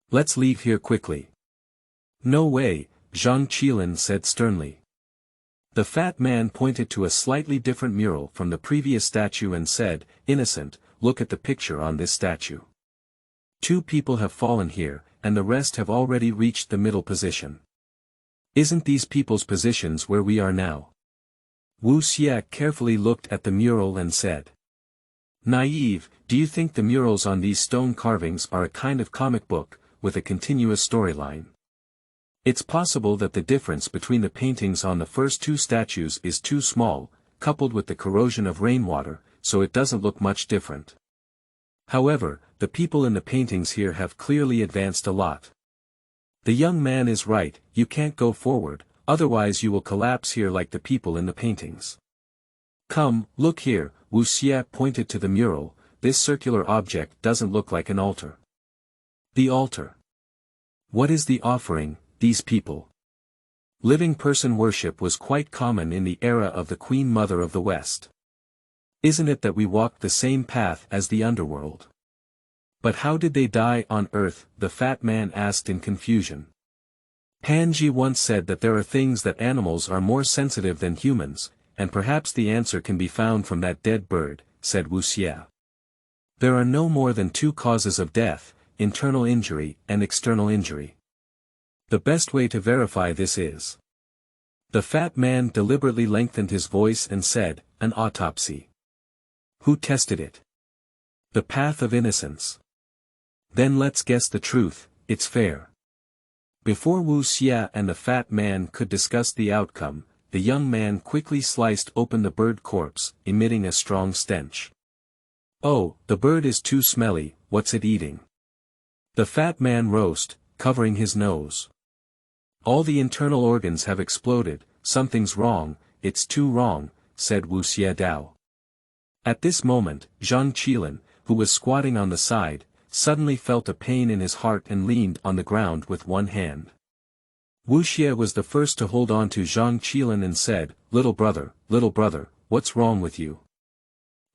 Let's leave here quickly. No way, Zhang Qilin said sternly. The fat man pointed to a slightly different mural from the previous statue and said, Innocent, look at the picture on this statue. 2 people have fallen here, and the rest have already reached the middle position. Isn't these people's positions where we are now? Wuxie carefully looked at the mural and said. Naive, do you think the murals on these stone carvings are a kind of comic book, with a continuous storyline? It's possible that the difference between the paintings on the first 2 statues is too small, coupled with the corrosion of rainwater, so it doesn't look much different. However, the people in the paintings here have clearly advanced a lot. The young man is right, you can't go forward, otherwise you will collapse here like the people in the paintings. Come, look here, Wuxie pointed to the mural. This circular object doesn't look like an altar. The altar. What is the offering, these people? Living person worship was quite common in the era of the Queen Mother of the West. Isn't it that we walked the same path as the underworld? But how did they die on earth? The fat man asked in confusion. Pan Ji once said that there are things that animals are more sensitive than humans, and perhaps the answer can be found from that dead bird, said Wuxie. There are no more than 2 causes of death, internal injury and external injury. The best way to verify this is. The fat man deliberately lengthened his voice and said, an autopsy. Who tested it? The path of innocence. Then let's guess the truth, it's fair. Before Wuxie and the fat man could discuss the outcome, the young man quickly sliced open the bird corpse, emitting a strong stench. Oh, the bird is too smelly, what's it eating? The fat man roared, covering his nose. All the internal organs have exploded, something's wrong, it's too wrong, said Wuxie Dao. At this moment, Zhang Qilin, who was squatting on the side, suddenly felt a pain in his heart and leaned on the ground with one hand. Wuxie was the first to hold on to Zhang Qilin and said, little brother, what's wrong with you?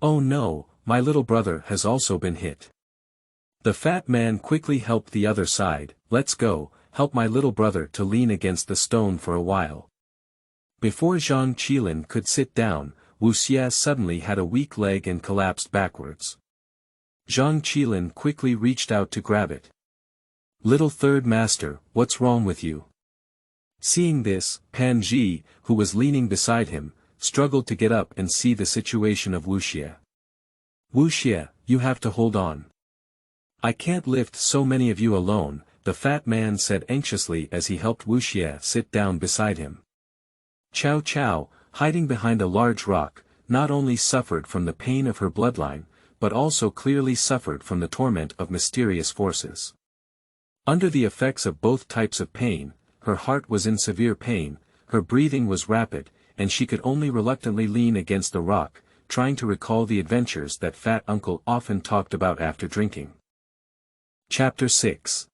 Oh no, my little brother has also been hit. The fat man quickly helped the other side. Let's go, help my little brother to lean against the stone for a while. Before Zhang Qilin could sit down, Wuxie suddenly had a weak leg and collapsed backwards. Zhang Qilin quickly reached out to grab it. Little third master, what's wrong with you? Seeing this, Pan Ji, who was leaning beside him, struggled to get up and see the situation of Wuxie. Wuxie, you have to hold on. I can't lift so many of you alone, the fat man said anxiously as he helped Wuxie sit down beside him. Chow Chow, hiding behind a large rock, not only suffered from the pain of her bloodline, but also clearly suffered from the torment of mysterious forces. Under the effects of both types of pain, her heart was in severe pain, her breathing was rapid, and she could only reluctantly lean against the rock, trying to recall the adventures that fat uncle often talked about after drinking. Chapter 6.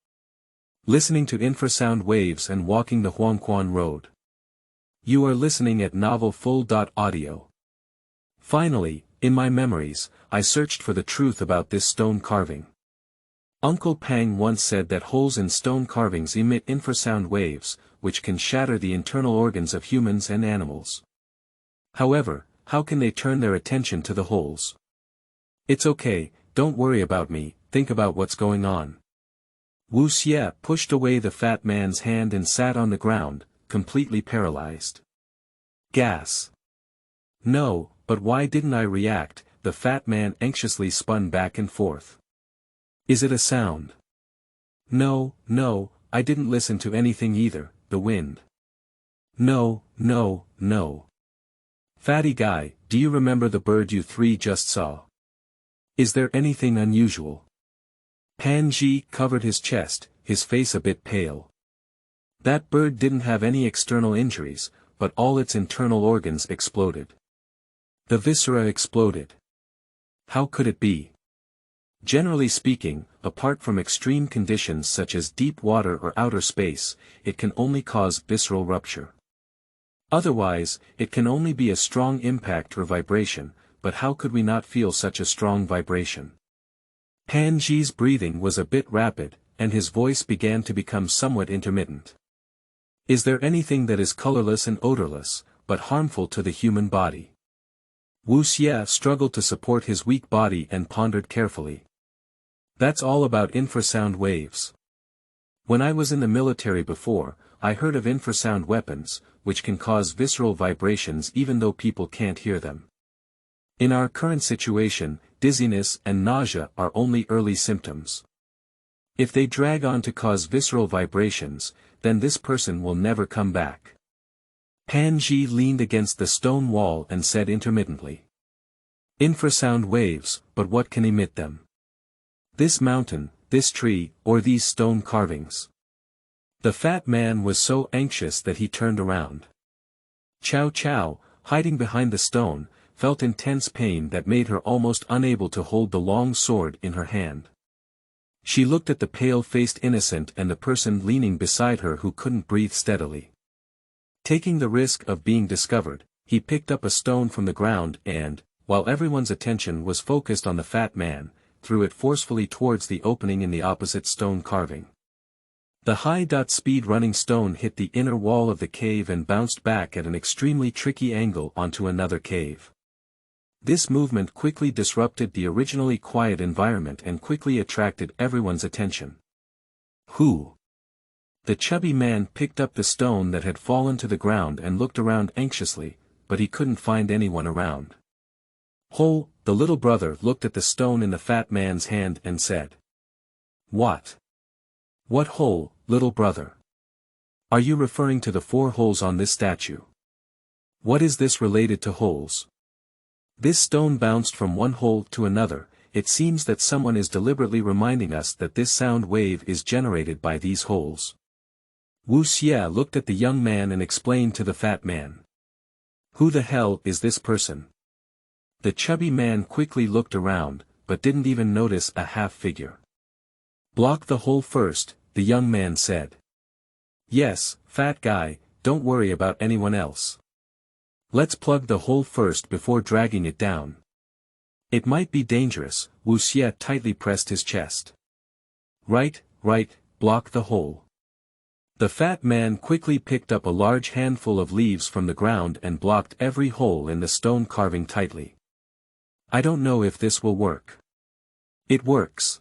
Listening to infrasound waves and walking the Huangquan road. You are listening at novelfull.audio. Finally, in my memories, I searched for the truth about this stone carving. Uncle Pang once said that holes in stone carvings emit infrasound waves, which can shatter the internal organs of humans and animals. However, how can they turn their attention to the holes? It's okay, don't worry about me, think about what's going on. Wuxie pushed away the fat man's hand and sat on the ground, completely paralyzed. Gas. No, but why didn't I react? The fat man anxiously spun back and forth. Is it a sound? No, I didn't listen to anything either, the wind. No. Fatty guy, do you remember the bird you three just saw? Is there anything unusual? Panji covered his chest, his face a bit pale. That bird didn't have any external injuries, but all its internal organs exploded. The viscera exploded. How could it be? Generally speaking, apart from extreme conditions such as deep water or outer space, it can only cause visceral rupture. Otherwise, it can only be a strong impact or vibration, but how could we not feel such a strong vibration? Panji's breathing was a bit rapid, and his voice began to become somewhat intermittent. Is there anything that is colorless and odorless, but harmful to the human body? Wuxie struggled to support his weak body and pondered carefully. That's all about infrasound waves. When I was in the military before, I heard of infrasound weapons, which can cause visceral vibrations even though people can't hear them. In our current situation, dizziness and nausea are only early symptoms. If they drag on to cause visceral vibrations, then this person will never come back. Panji leaned against the stone wall and said intermittently. Infrasound waves, but what can emit them? This mountain, this tree, or these stone carvings? The fat man was so anxious that he turned around. Chow Chow, hiding behind the stone, felt intense pain that made her almost unable to hold the long sword in her hand. She looked at the pale-faced innocent and the person leaning beside her who couldn't breathe steadily. Taking the risk of being discovered, he picked up a stone from the ground and, while everyone's attention was focused on the fat man, threw it forcefully towards the opening in the opposite stone carving. The high-speed running stone hit the inner wall of the cave and bounced back at an extremely tricky angle onto another cave. This movement quickly disrupted the originally quiet environment and quickly attracted everyone's attention. Who? The chubby man picked up the stone that had fallen to the ground and looked around anxiously, but he couldn't find anyone around. Ho, the little brother looked at the stone in the fat man's hand and said. What? What hole, little brother? Are you referring to the 4 holes on this statue? What is this related to holes? This stone bounced from one hole to another. It seems that someone is deliberately reminding us that this sound wave is generated by these holes. Wuxie looked at the young man and explained to the fat man. Who the hell is this person? The chubby man quickly looked around, but didn't even notice a half figure. Block the hole first, the young man said. Yes, fat guy, don't worry about anyone else. Let's plug the hole first before dragging it down. It might be dangerous. Wuxie tightly pressed his chest. Right, block the hole. The fat man quickly picked up a large handful of leaves from the ground and blocked every hole in the stone carving tightly. I don't know if this will work. It works.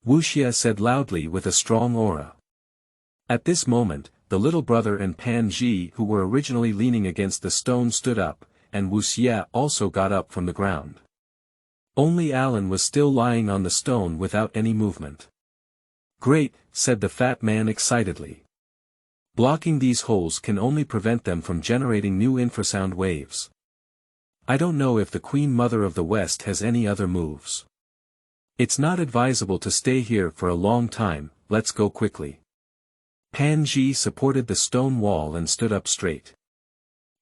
Wuxie said loudly with a strong aura. At this moment, the little brother and Panji who were originally leaning against the stone stood up, and Wuxie also got up from the ground. Only Alan was still lying on the stone without any movement. Great, said the fat man excitedly. Blocking these holes can only prevent them from generating new infrasound waves. I don't know if the Queen Mother of the West has any other moves. It's not advisable to stay here for a long time, let's go quickly. Panji supported the stone wall and stood up straight.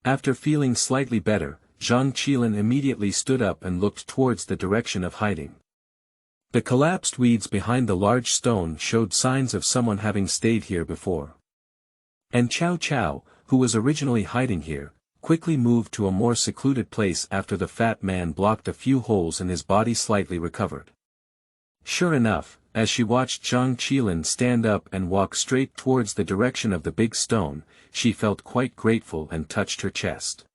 After feeling slightly better, Qilin immediately stood up and looked towards the direction of hiding. The collapsed weeds behind the large stone showed signs of someone having stayed here before. And Chow Chow, who was originally hiding here, quickly moved to a more secluded place after the fat man blocked a few holes and his body slightly recovered. Sure enough, as she watched Qilin stand up and walk straight towards the direction of the big stone, she felt quite grateful and touched her chest.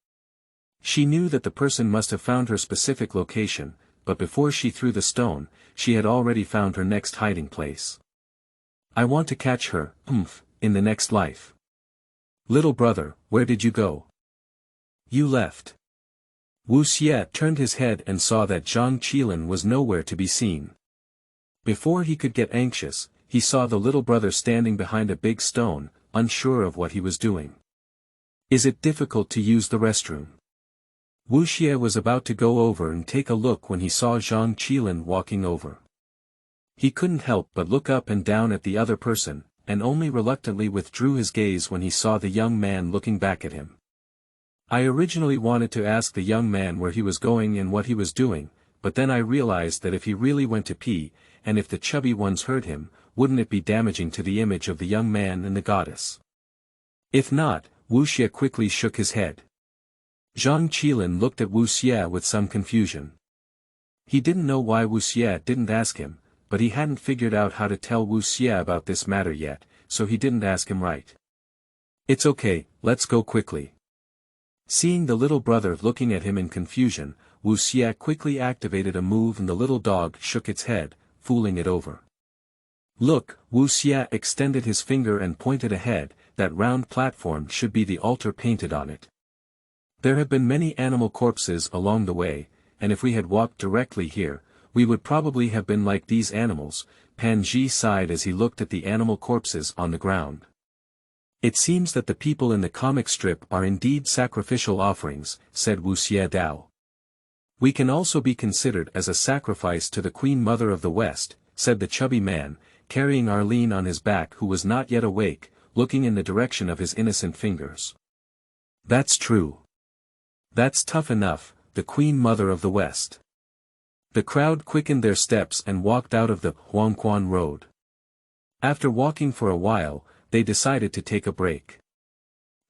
She knew that the person must have found her specific location, but before she threw the stone, she had already found her next hiding place. I want to catch her, in the next life. Little brother, where did you go? You left. Wuxie turned his head and saw that Qilin was nowhere to be seen. Before he could get anxious, he saw the little brother standing behind a big stone, unsure of what he was doing. Is it difficult to use the restroom? Wuxie was about to go over and take a look when he saw Zhang Qilin walking over. He couldn't help but look up and down at the other person, and only reluctantly withdrew his gaze when he saw the young man looking back at him. I originally wanted to ask the young man where he was going and what he was doing, but then I realized that if he really went to pee, and if the chubby ones heard him, wouldn't it be damaging to the image of the young man and the goddess? If not, Wuxie quickly shook his head. Zhang Qilin looked at Wuxie with some confusion. He didn't know why Wuxie didn't ask him, but he hadn't figured out how to tell Wuxie about this matter yet, so he didn't ask him right. It's okay, let's go quickly. Seeing the little brother looking at him in confusion, Wuxie quickly activated a move and the little dog shook its head, fooling it over. Look, Wuxie extended his finger and pointed ahead, that round platform should be the altar painted on it. There have been many animal corpses along the way, and if we had walked directly here, we would probably have been like these animals. Pan Ji sighed as he looked at the animal corpses on the ground. It seems that the people in the comic strip are indeed sacrificial offerings, said Wuxie Dao. We can also be considered as a sacrifice to the Queen Mother of the West, said the chubby man, carrying Arlene on his back who was not yet awake, looking in the direction of his innocent fingers. That's true. That's tough enough, the Queen Mother of the West. The crowd quickened their steps and walked out of the Huangquan road. After walking for a while, they decided to take a break.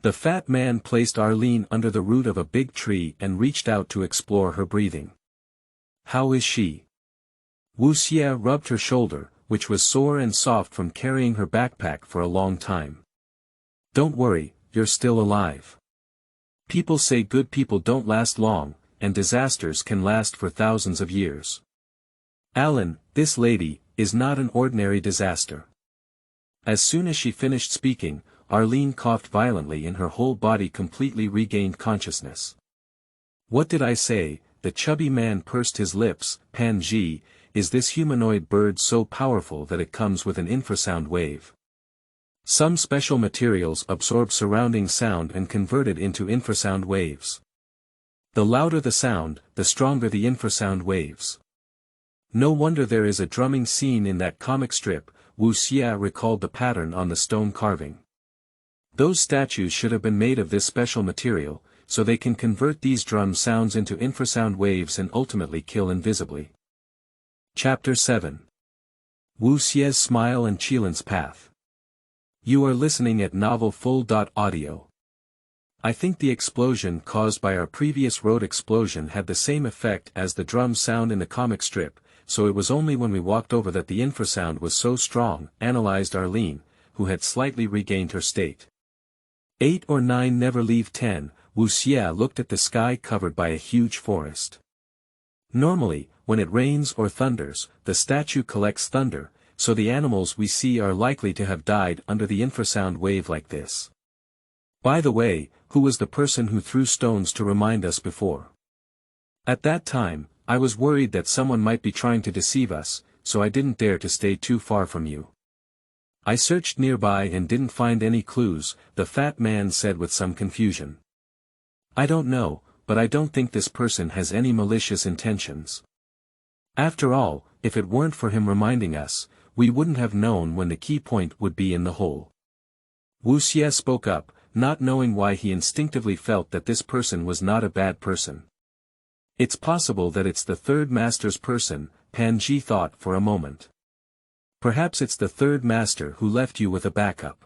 The fat man placed Arlene under the root of a big tree and reached out to explore her breathing. How is she? Wuxie rubbed her shoulder, which was sore and soft from carrying her backpack for a long time. Don't worry, you're still alive. People say good people don't last long, and disasters can last for thousands of years. Alan, this lady, is not an ordinary disaster. As soon as she finished speaking, Arlene coughed violently and her whole body completely regained consciousness. What did I say? The chubby man pursed his lips. Pan Ji, is this humanoid bird so powerful that it comes with an infrasound wave? Some special materials absorb surrounding sound and convert it into infrasound waves. The louder the sound, the stronger the infrasound waves. No wonder there is a drumming scene in that comic strip. Wuxie recalled the pattern on the stone carving. Those statues should have been made of this special material, so they can convert these drum sounds into infrasound waves and ultimately kill invisibly. Chapter 7. Wuxie's Smile and Qilin's Path. You are listening at Novel Full.audio. I think the explosion caused by our previous road explosion had the same effect as the drum sound in the comic strip, so it was only when we walked over that the infrasound was so strong, analyzed Arlene, who had slightly regained her state. 8 or 9 never leave 10, Wuxie looked at the sky covered by a huge forest. Normally, when it rains or thunders, the statue collects thunder, so the animals we see are likely to have died under the infrasound wave like this. By the way, who was the person who threw stones to remind us before? At that time, I was worried that someone might be trying to deceive us, so I didn't dare to stay too far from you. I searched nearby and didn't find any clues, the fat man said with some confusion. I don't know, but I don't think this person has any malicious intentions. After all, if it weren't for him reminding us, we wouldn't have known when the key point would be in the hole. Wuxie spoke up, not knowing why he instinctively felt that this person was not a bad person. It's possible that it's the third master's person, Pan Ji thought for a moment. Perhaps it's the third master who left you with a backup.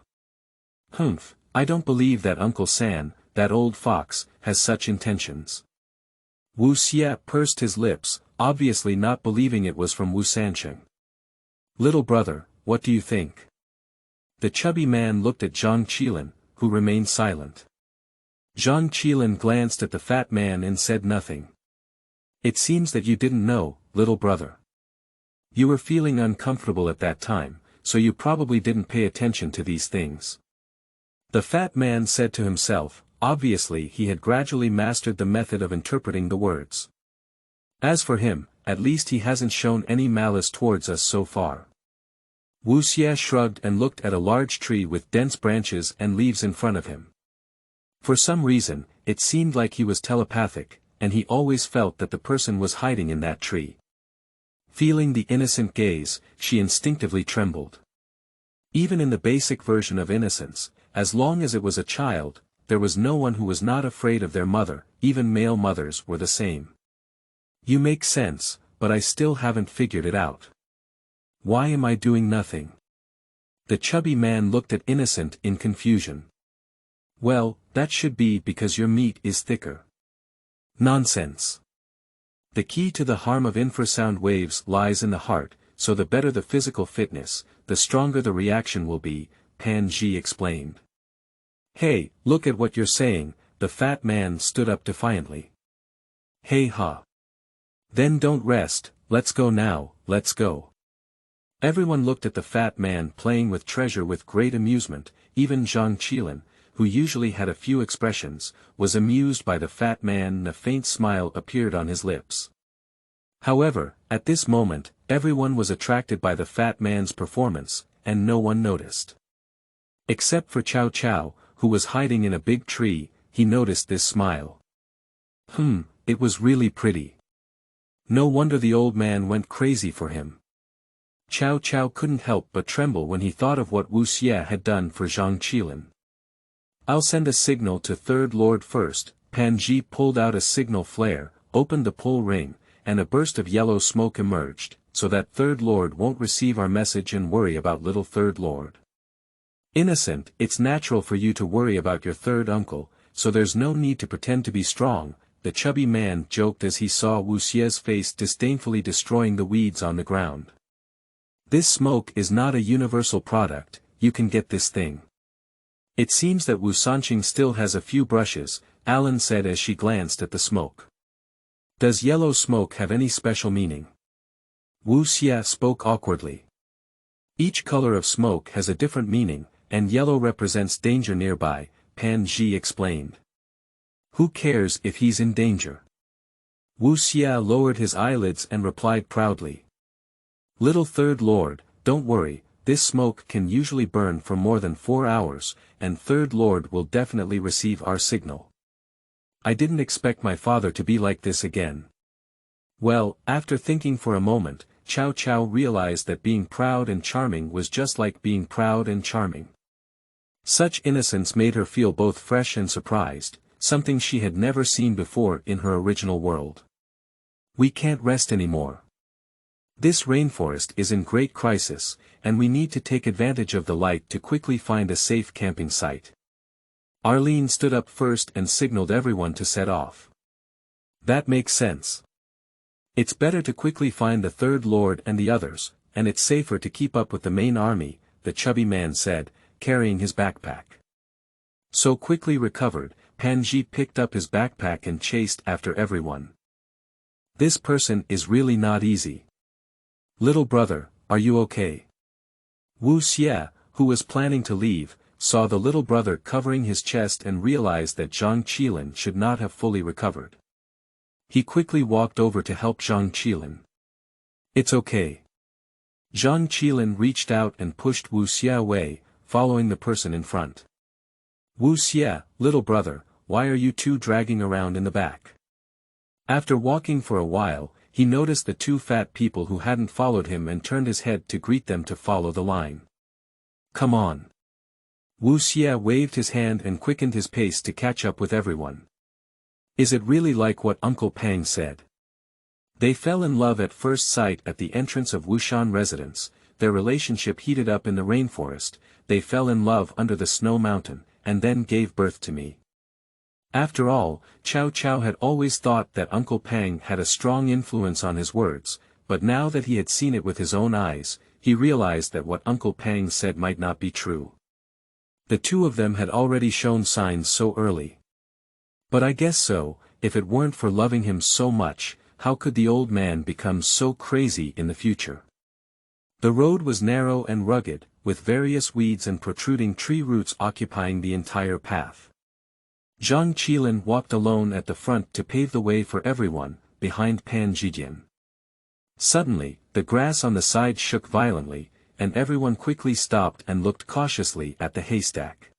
Humph, I don't believe that Uncle San, that old fox, has such intentions. Wuxie pursed his lips, obviously not believing it was from Wu Sancheng. Little brother, what do you think? The chubby man looked at Zhang Qilin, who remained silent. Zhang Qilin glanced at the fat man and said nothing. It seems that you didn't know, little brother. You were feeling uncomfortable at that time, so you probably didn't pay attention to these things. The fat man said to himself, obviously he had gradually mastered the method of interpreting the words. As for him, at least he hasn't shown any malice towards us so far. Wuxie shrugged and looked at a large tree with dense branches and leaves in front of him. For some reason, it seemed like he was telepathic, and he always felt that the person was hiding in that tree. Feeling the innocent gaze, she instinctively trembled. Even in the basic version of innocence, as long as it was a child, there was no one who was not afraid of their mother, even male mothers were the same. You make sense, but I still haven't figured it out. Why am I doing nothing? The chubby man looked at Innocent in confusion. Well, that should be because your meat is thicker. Nonsense. The key to the harm of infrasound waves lies in the heart, so the better the physical fitness, the stronger the reaction will be, Pan Ji explained. Hey, look at what you're saying, the fat man stood up defiantly. Hey ha. Then don't rest, let's go now, let's go. Everyone looked at the fat man playing with treasure with great amusement, even Zhang Qilin, who usually had a few expressions, was amused by the fat man and a faint smile appeared on his lips. However, at this moment, everyone was attracted by the fat man's performance, and no one noticed. Except for Chow Chow, who was hiding in a big tree, he noticed this smile. It was really pretty. No wonder the old man went crazy for him. Chow Chow couldn't help but tremble when he thought of what Wuxie had done for Zhang Qilin. I'll send a signal to Third Lord first. Pan Ji pulled out a signal flare, opened the pull ring, and a burst of yellow smoke emerged, so that Third Lord won't receive our message and worry about little Third Lord. Innocent, it's natural for you to worry about your third uncle, so there's no need to pretend to be strong, the chubby man joked as he saw Wuxie's face disdainfully destroying the weeds on the ground. This smoke is not a universal product, you can get this thing. It seems that Wu Sanqing still has a few brushes, Alan said as she glanced at the smoke. Does yellow smoke have any special meaning? Wuxie spoke awkwardly. Each color of smoke has a different meaning, and yellow represents danger nearby, Pan Ji explained. Who cares if he's in danger? Wuxie lowered his eyelids and replied proudly. Little Third Lord, don't worry, this smoke can usually burn for more than 4 hours, and Third Lord will definitely receive our signal. I didn't expect my father to be like this again. Well, after thinking for a moment, Chow Chow realized that being proud and charming was just like being proud and charming. Such innocence made her feel both fresh and surprised, something she had never seen before in her original world. We can't rest anymore. This rainforest is in great crisis, and we need to take advantage of the light to quickly find a safe camping site. Arlene stood up first and signaled everyone to set off. That makes sense. It's better to quickly find the Third Lord and the others, and it's safer to keep up with the main army, the chubby man said, carrying his backpack. So quickly recovered, Pan Ji picked up his backpack and chased after everyone. This person is really not easy. Little brother, are you okay? Wuxie, who was planning to leave, saw the little brother covering his chest and realized that Zhang Qilin should not have fully recovered. He quickly walked over to help Zhang Qilin. It's okay. Zhang Qilin reached out and pushed Wuxie away, following the person in front. Wuxie, little brother, why are you two dragging around in the back? After walking for a while, he noticed the two fat people who hadn't followed him and turned his head to greet them to follow the line. Come on. Wuxie waved his hand and quickened his pace to catch up with everyone. Is it really like what Uncle Pang said? They fell in love at first sight at the entrance of Wushan residence, their relationship heated up in the rainforest, they fell in love under the snow mountain, and then gave birth to me. After all, Chow Chow had always thought that Uncle Pang had a strong influence on his words, but now that he had seen it with his own eyes, he realized that what Uncle Pang said might not be true. The two of them had already shown signs so early. But I guess so, if it weren't for loving him so much, how could the old man become so crazy in the future? The road was narrow and rugged, with various weeds and protruding tree roots occupying the entire path. Zhang Qilin walked alone at the front to pave the way for everyone, behind Pan Zhijian. Suddenly, the grass on the side shook violently, and everyone quickly stopped and looked cautiously at the haystack.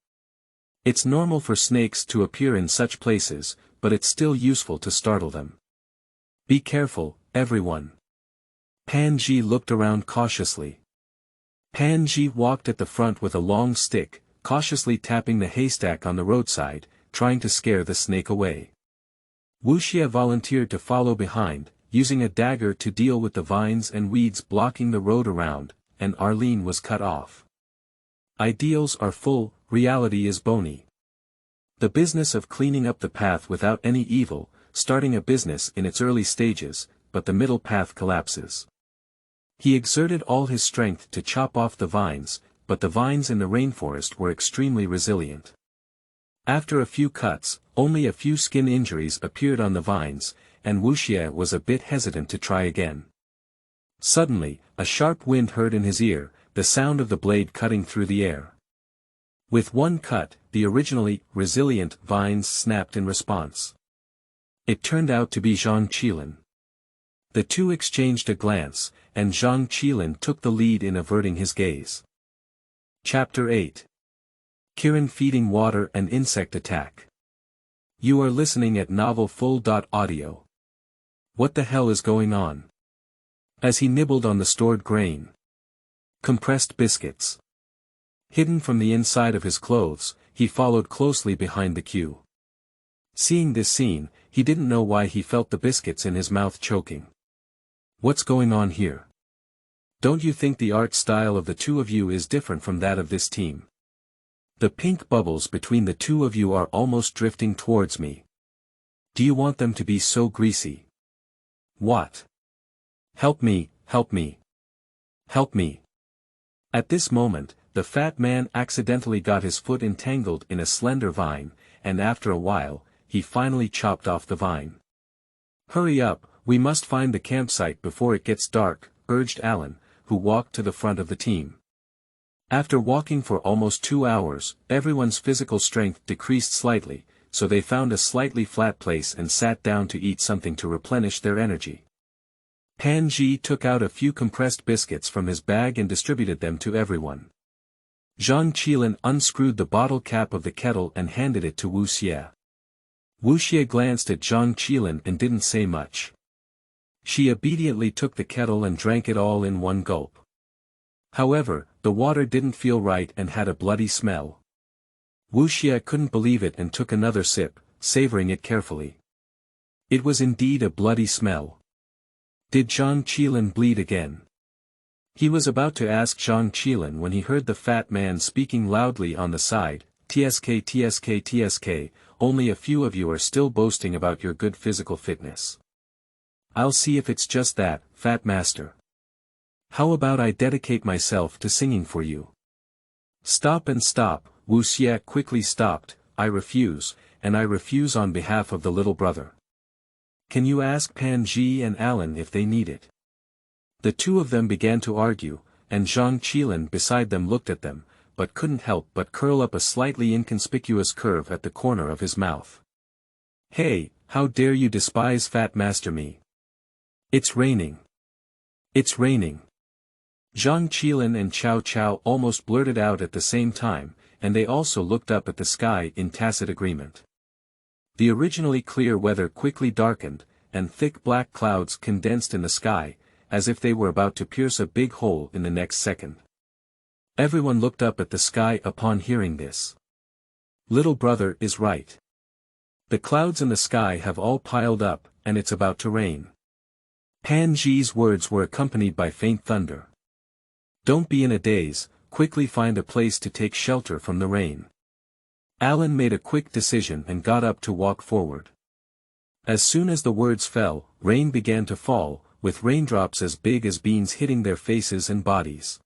It's normal for snakes to appear in such places, but it's still useful to startle them. Be careful, everyone. Panji looked around cautiously. Panji walked at the front with a long stick, cautiously tapping the haystack on the roadside, trying to scare the snake away. Wuxie volunteered to follow behind, using a dagger to deal with the vines and weeds blocking the road around, and Arlene was cut off. Ideals are full, reality is bony. The business of cleaning up the path without any evil, starting a business in its early stages, but the middle path collapses. He exerted all his strength to chop off the vines, but the vines in the rainforest were extremely resilient. After a few cuts, only a few skin injuries appeared on the vines, and Wuxie was a bit hesitant to try again. Suddenly, a sharp wind heard in his ear, the sound of the blade cutting through the air. With one cut, the originally resilient vines snapped in response. It turned out to be Zhang Qilin. The two exchanged a glance, and Zhang Qilin took the lead in averting his gaze. Chapter 8. Kirin feeding water and insect attack. You are listening at novelfull.audio. What the hell is going on? As he nibbled on the stored grain. Compressed biscuits. Hidden from the inside of his clothes, he followed closely behind the queue. Seeing this scene, he didn't know why he felt the biscuits in his mouth choking. What's going on here? Don't you think the art style of the two of you is different from that of this team? The pink bubbles between the two of you are almost drifting towards me. Do you want them to be so greasy? What? Help me, help me. Help me. At this moment, the fat man accidentally got his foot entangled in a slender vine, and after a while, he finally chopped off the vine. Hurry up, we must find the campsite before it gets dark, urged Alan, who walked to the front of the team. After walking for almost 2 hours, everyone's physical strength decreased slightly, so they found a slightly flat place and sat down to eat something to replenish their energy. Panji took out a few compressed biscuits from his bag and distributed them to everyone. Zhang Qilin unscrewed the bottle cap of the kettle and handed it to Wuxie. Wuxie glanced at Zhang Qilin and didn't say much. She obediently took the kettle and drank it all in one gulp. However, the water didn't feel right and had a bloody smell. Wuxie couldn't believe it and took another sip, savoring it carefully. It was indeed a bloody smell. Did Zhang Qilin bleed again? He was about to ask Zhang Qilin when he heard the fat man speaking loudly on the side, "TSK TSK TSK, only a few of you are still boasting about your good physical fitness. I'll see if it's just that, Fat Master. How about I dedicate myself to singing for you?" "Stop and stop," Wuxie quickly stopped, "I refuse, and I refuse on behalf of the little brother. Can you ask Panji and Alan if they need it?" The two of them began to argue, and Zhang Qilin beside them looked at them, but couldn't help but curl up a slightly inconspicuous curve at the corner of his mouth. "Hey, how dare you despise Fat Master me? It's raining. It's raining." Zhang Qilin and Cao Cao almost blurted out at the same time, and they also looked up at the sky in tacit agreement. The originally clear weather quickly darkened, and thick black clouds condensed in the sky, as if they were about to pierce a big hole in the next second. Everyone looked up at the sky upon hearing this. Little brother is right. The clouds in the sky have all piled up, and it's about to rain. Panji's words were accompanied by faint thunder. Don't be in a daze, quickly find a place to take shelter from the rain. Alan made a quick decision and got up to walk forward. As soon as the words fell, rain began to fall, with raindrops as big as beans hitting their faces and bodies.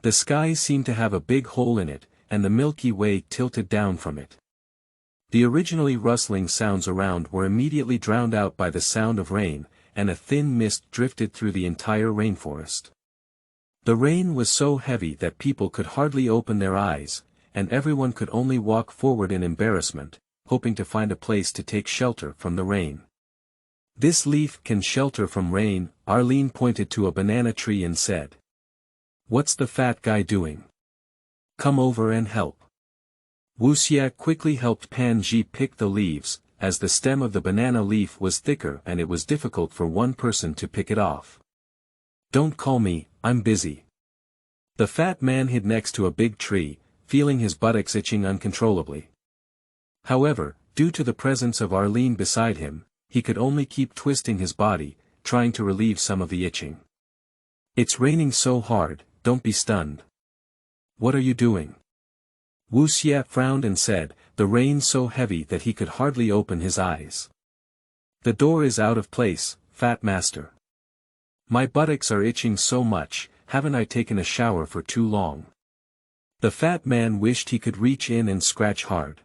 The sky seemed to have a big hole in it, and the Milky Way tilted down from it. The originally rustling sounds around were immediately drowned out by the sound of rain, and a thin mist drifted through the entire rainforest. The rain was so heavy that people could hardly open their eyes, and everyone could only walk forward in embarrassment, hoping to find a place to take shelter from the rain. "This leaf can shelter from rain," Arlene pointed to a banana tree and said. "What's the fat guy doing? Come over and help." Wuxie quickly helped Panji pick the leaves, as the stem of the banana leaf was thicker and it was difficult for one person to pick it off. "Don't call me, I'm busy." The fat man hid next to a big tree, feeling his buttocks itching uncontrollably. However, due to the presence of Arlene beside him, he could only keep twisting his body, trying to relieve some of the itching. "It's raining so hard, don't be stunned." "What are you doing?" Wuxie frowned and said, "The rain's so heavy that he could hardly open his eyes." "The door is out of place, fat master. My buttocks are itching so much, haven't I taken a shower for too long?" The fat man wished he could reach in and scratch hard.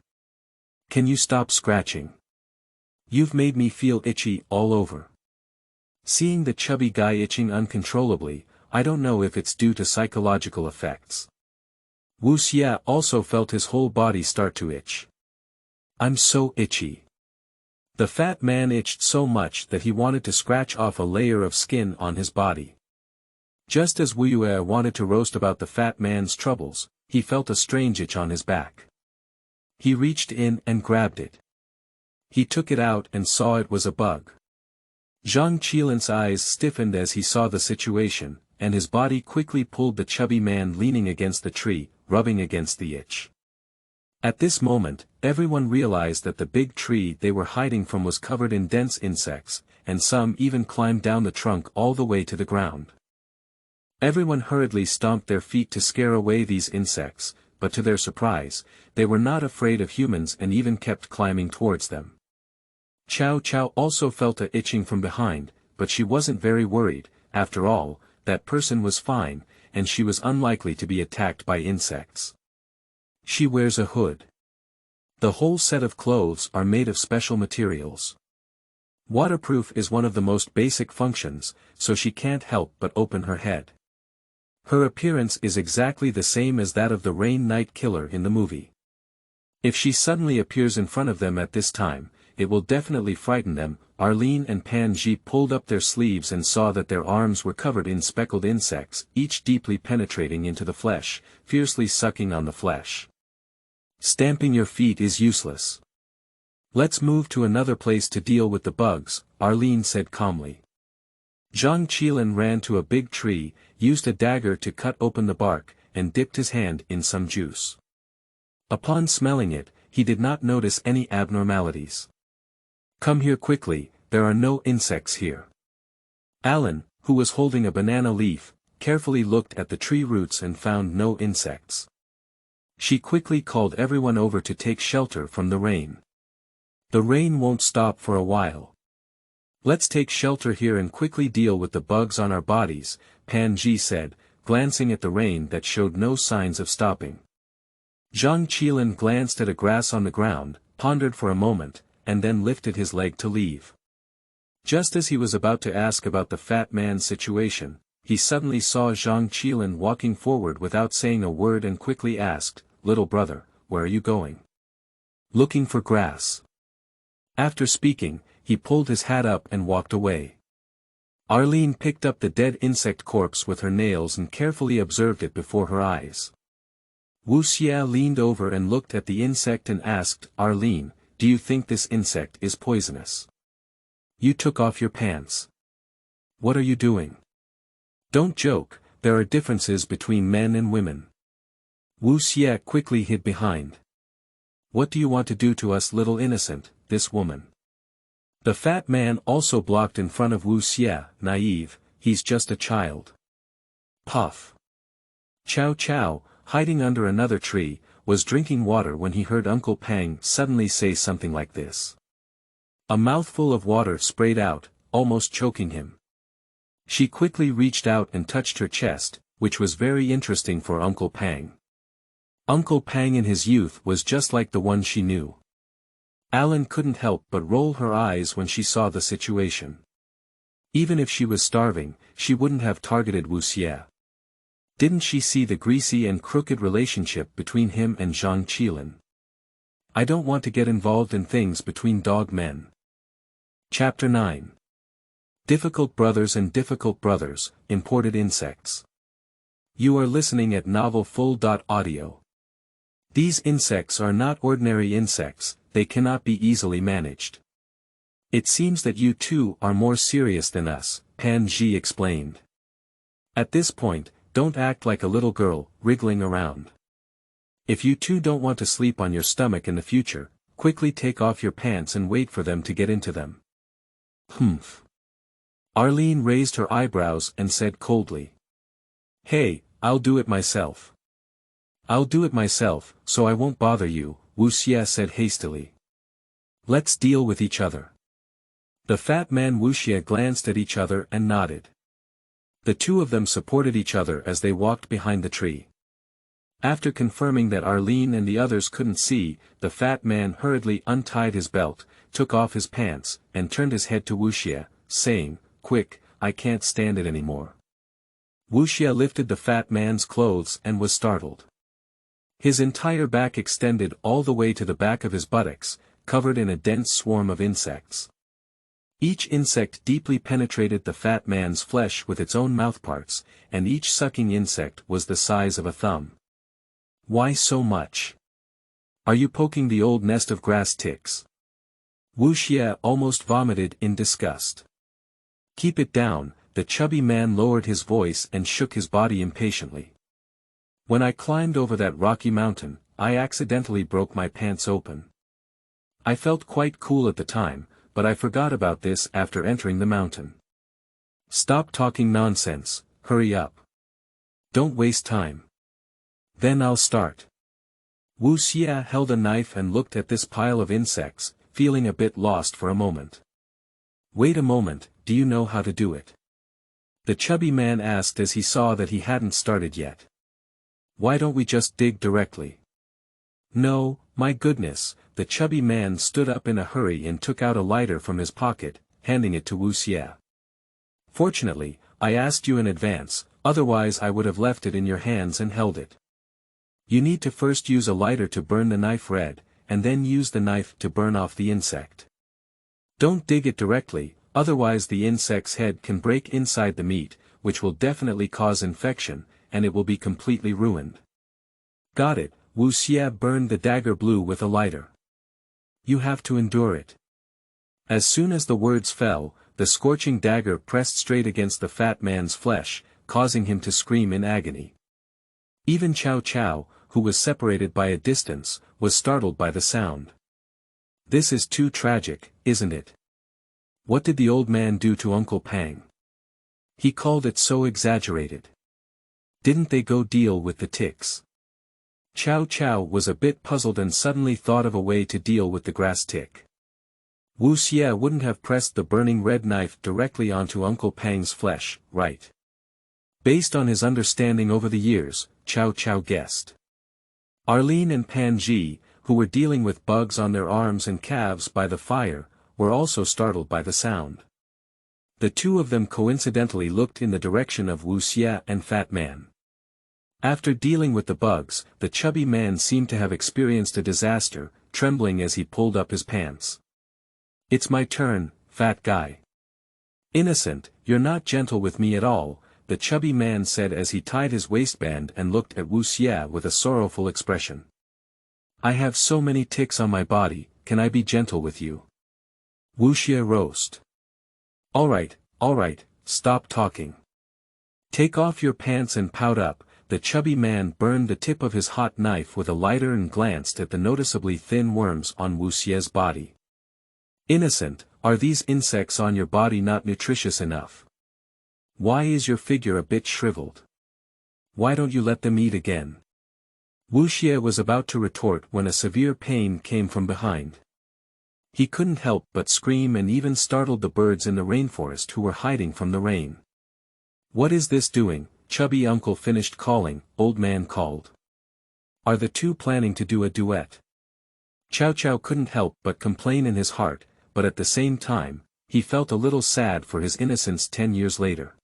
"Can you stop scratching? You've made me feel itchy all over." Seeing the chubby guy itching uncontrollably, I don't know if it's due to psychological effects. Wuxie also felt his whole body start to itch. "I'm so itchy." The fat man itched so much that he wanted to scratch off a layer of skin on his body. Just as Wuxie wanted to roast about the fat man's troubles, he felt a strange itch on his back. He reached in and grabbed it. He took it out and saw it was a bug. Zhang Qilin's eyes stiffened as he saw the situation, and his body quickly pulled the chubby man leaning against the tree, rubbing against the itch. At this moment, everyone realized that the big tree they were hiding from was covered in dense insects, and some even climbed down the trunk all the way to the ground. Everyone hurriedly stomped their feet to scare away these insects, but to their surprise, they were not afraid of humans and even kept climbing towards them. Chow Chow also felt a itching from behind, but she wasn't very worried. After all, that person was fine, and she was unlikely to be attacked by insects. She wears a hood. The whole set of clothes are made of special materials. Waterproof is one of the most basic functions, so she can't help but open her head. Her appearance is exactly the same as that of the Rain Knight Killer in the movie. If she suddenly appears in front of them at this time, it will definitely frighten them. Arlene and Panji pulled up their sleeves and saw that their arms were covered in speckled insects, each deeply penetrating into the flesh, fiercely sucking on the flesh. "Stamping your feet is useless. Let's move to another place to deal with the bugs," Arlene said calmly. Zhang Qilin ran to a big tree, used a dagger to cut open the bark, and dipped his hand in some juice. Upon smelling it, he did not notice any abnormalities. "Come here quickly, there are no insects here." Alan, who was holding a banana leaf, carefully looked at the tree roots and found no insects. She quickly called everyone over to take shelter from the rain. "The rain won't stop for a while. Let's take shelter here and quickly deal with the bugs on our bodies," Panji said, glancing at the rain that showed no signs of stopping. Zhang Qilin glanced at a grass on the ground, pondered for a moment, and then lifted his leg to leave. Just as he was about to ask about the fat man's situation, he suddenly saw Zhang Qilin walking forward without saying a word and quickly asked, "Little brother, where are you going?" "Looking for grass." After speaking, he pulled his hat up and walked away. Arlene picked up the dead insect corpse with her nails and carefully observed it before her eyes. Wuxie leaned over and looked at the insect and asked, "Arlene, do you think this insect is poisonous? You took off your pants. What are you doing? Don't joke, there are differences between men and women." Wuxie quickly hid behind. "What do you want to do to us, little innocent, this woman?" The fat man also blocked in front of Wuxie, naive, "He's just a child." Puff. Chow Chow, hiding under another tree, was drinking water when he heard Uncle Pang suddenly say something like this. A mouthful of water sprayed out, almost choking him. She quickly reached out and touched her chest, which was very interesting for Uncle Pang. Uncle Pang in his youth was just like the one she knew. Alan couldn't help but roll her eyes when she saw the situation. Even if she was starving, she wouldn't have targeted Wuxie. Didn't she see the greasy and crooked relationship between him and Zhang Qilin? I don't want to get involved in things between dog men. Chapter 9. Difficult Brothers and Difficult Brothers, Imported Insects. You are listening at novelfull.audio. These insects are not ordinary insects, they cannot be easily managed. It seems that you two are more serious than us, Pan Ji explained. At this point, don't act like a little girl, wriggling around. If you two don't want to sleep on your stomach in the future, quickly take off your pants and wait for them to get into them. Humph. Arlene raised her eyebrows and said coldly. Hey, I'll do it myself. I'll do it myself, so I won't bother you, Wuxie said hastily. Let's deal with each other. The fat man Wuxie glanced at each other and nodded. The two of them supported each other as they walked behind the tree. After confirming that Arlene and the others couldn't see, the fat man hurriedly untied his belt, took off his pants, and turned his head to Wuxie, saying, Quick, I can't stand it anymore. Wuxie lifted the fat man's clothes and was startled. His entire back extended all the way to the back of his buttocks, covered in a dense swarm of insects. Each insect deeply penetrated the fat man's flesh with its own mouthparts, and each sucking insect was the size of a thumb. Why so much? Are you poking the old nest of grass ticks? Wuxie almost vomited in disgust. Keep it down, the chubby man lowered his voice and shook his body impatiently. When I climbed over that rocky mountain, I accidentally broke my pants open. I felt quite cool at the time, but I forgot about this after entering the mountain. Stop talking nonsense, hurry up. Don't waste time. Then I'll start. Wuxie held a knife and looked at this pile of insects, feeling a bit lost for a moment. Wait a moment, do you know how to do it? The chubby man asked as he saw that he hadn't started yet. Why don't we just dig directly? No, my goodness, the chubby man stood up in a hurry and took out a lighter from his pocket, handing it to Wuxie. Fortunately, I asked you in advance, otherwise I would have left it in your hands and held it. You need to first use a lighter to burn the knife red, and then use the knife to burn off the insect. Don't dig it directly, otherwise the insect's head can break inside the meat, which will definitely cause infection, and it will be completely ruined. Got it, Wuxie burned the dagger blue with a lighter. You have to endure it. As soon as the words fell, the scorching dagger pressed straight against the fat man's flesh, causing him to scream in agony. Even Chow Chow, who was separated by a distance, was startled by the sound. This is too tragic, isn't it? What did the old man do to Uncle Pang? He called it so exaggerated. Didn't they go deal with the ticks? Chow Chow was a bit puzzled and suddenly thought of a way to deal with the grass tick. Wuxie wouldn't have pressed the burning red knife directly onto Uncle Pang's flesh, right? Based on his understanding over the years, Chow Chow guessed. Arlene and Pan Ji, who were dealing with bugs on their arms and calves by the fire, were also startled by the sound. The two of them coincidentally looked in the direction of Wuxie and Fat Man. After dealing with the bugs, the chubby man seemed to have experienced a disaster, trembling as he pulled up his pants. It's my turn, fat guy. Innocent, you're not gentle with me at all, the chubby man said as he tied his waistband and looked at Wuxie with a sorrowful expression. I have so many ticks on my body, can I be gentle with you? Wuxie roast. Alright, stop talking. Take off your pants and pout up. The chubby man burned the tip of his hot knife with a lighter and glanced at the noticeably thin worms on Wuxie's body. Innocent, are these insects on your body not nutritious enough? Why is your figure a bit shriveled? Why don't you let them eat again? Wuxie was about to retort when a severe pain came from behind. He couldn't help but scream and even startled the birds in the rainforest who were hiding from the rain. What is this doing? Chubby uncle finished calling, old man called. Are the two planning to do a duet? Chow Chow couldn't help but complain in his heart, but at the same time, he felt a little sad for his innocence 10 years later.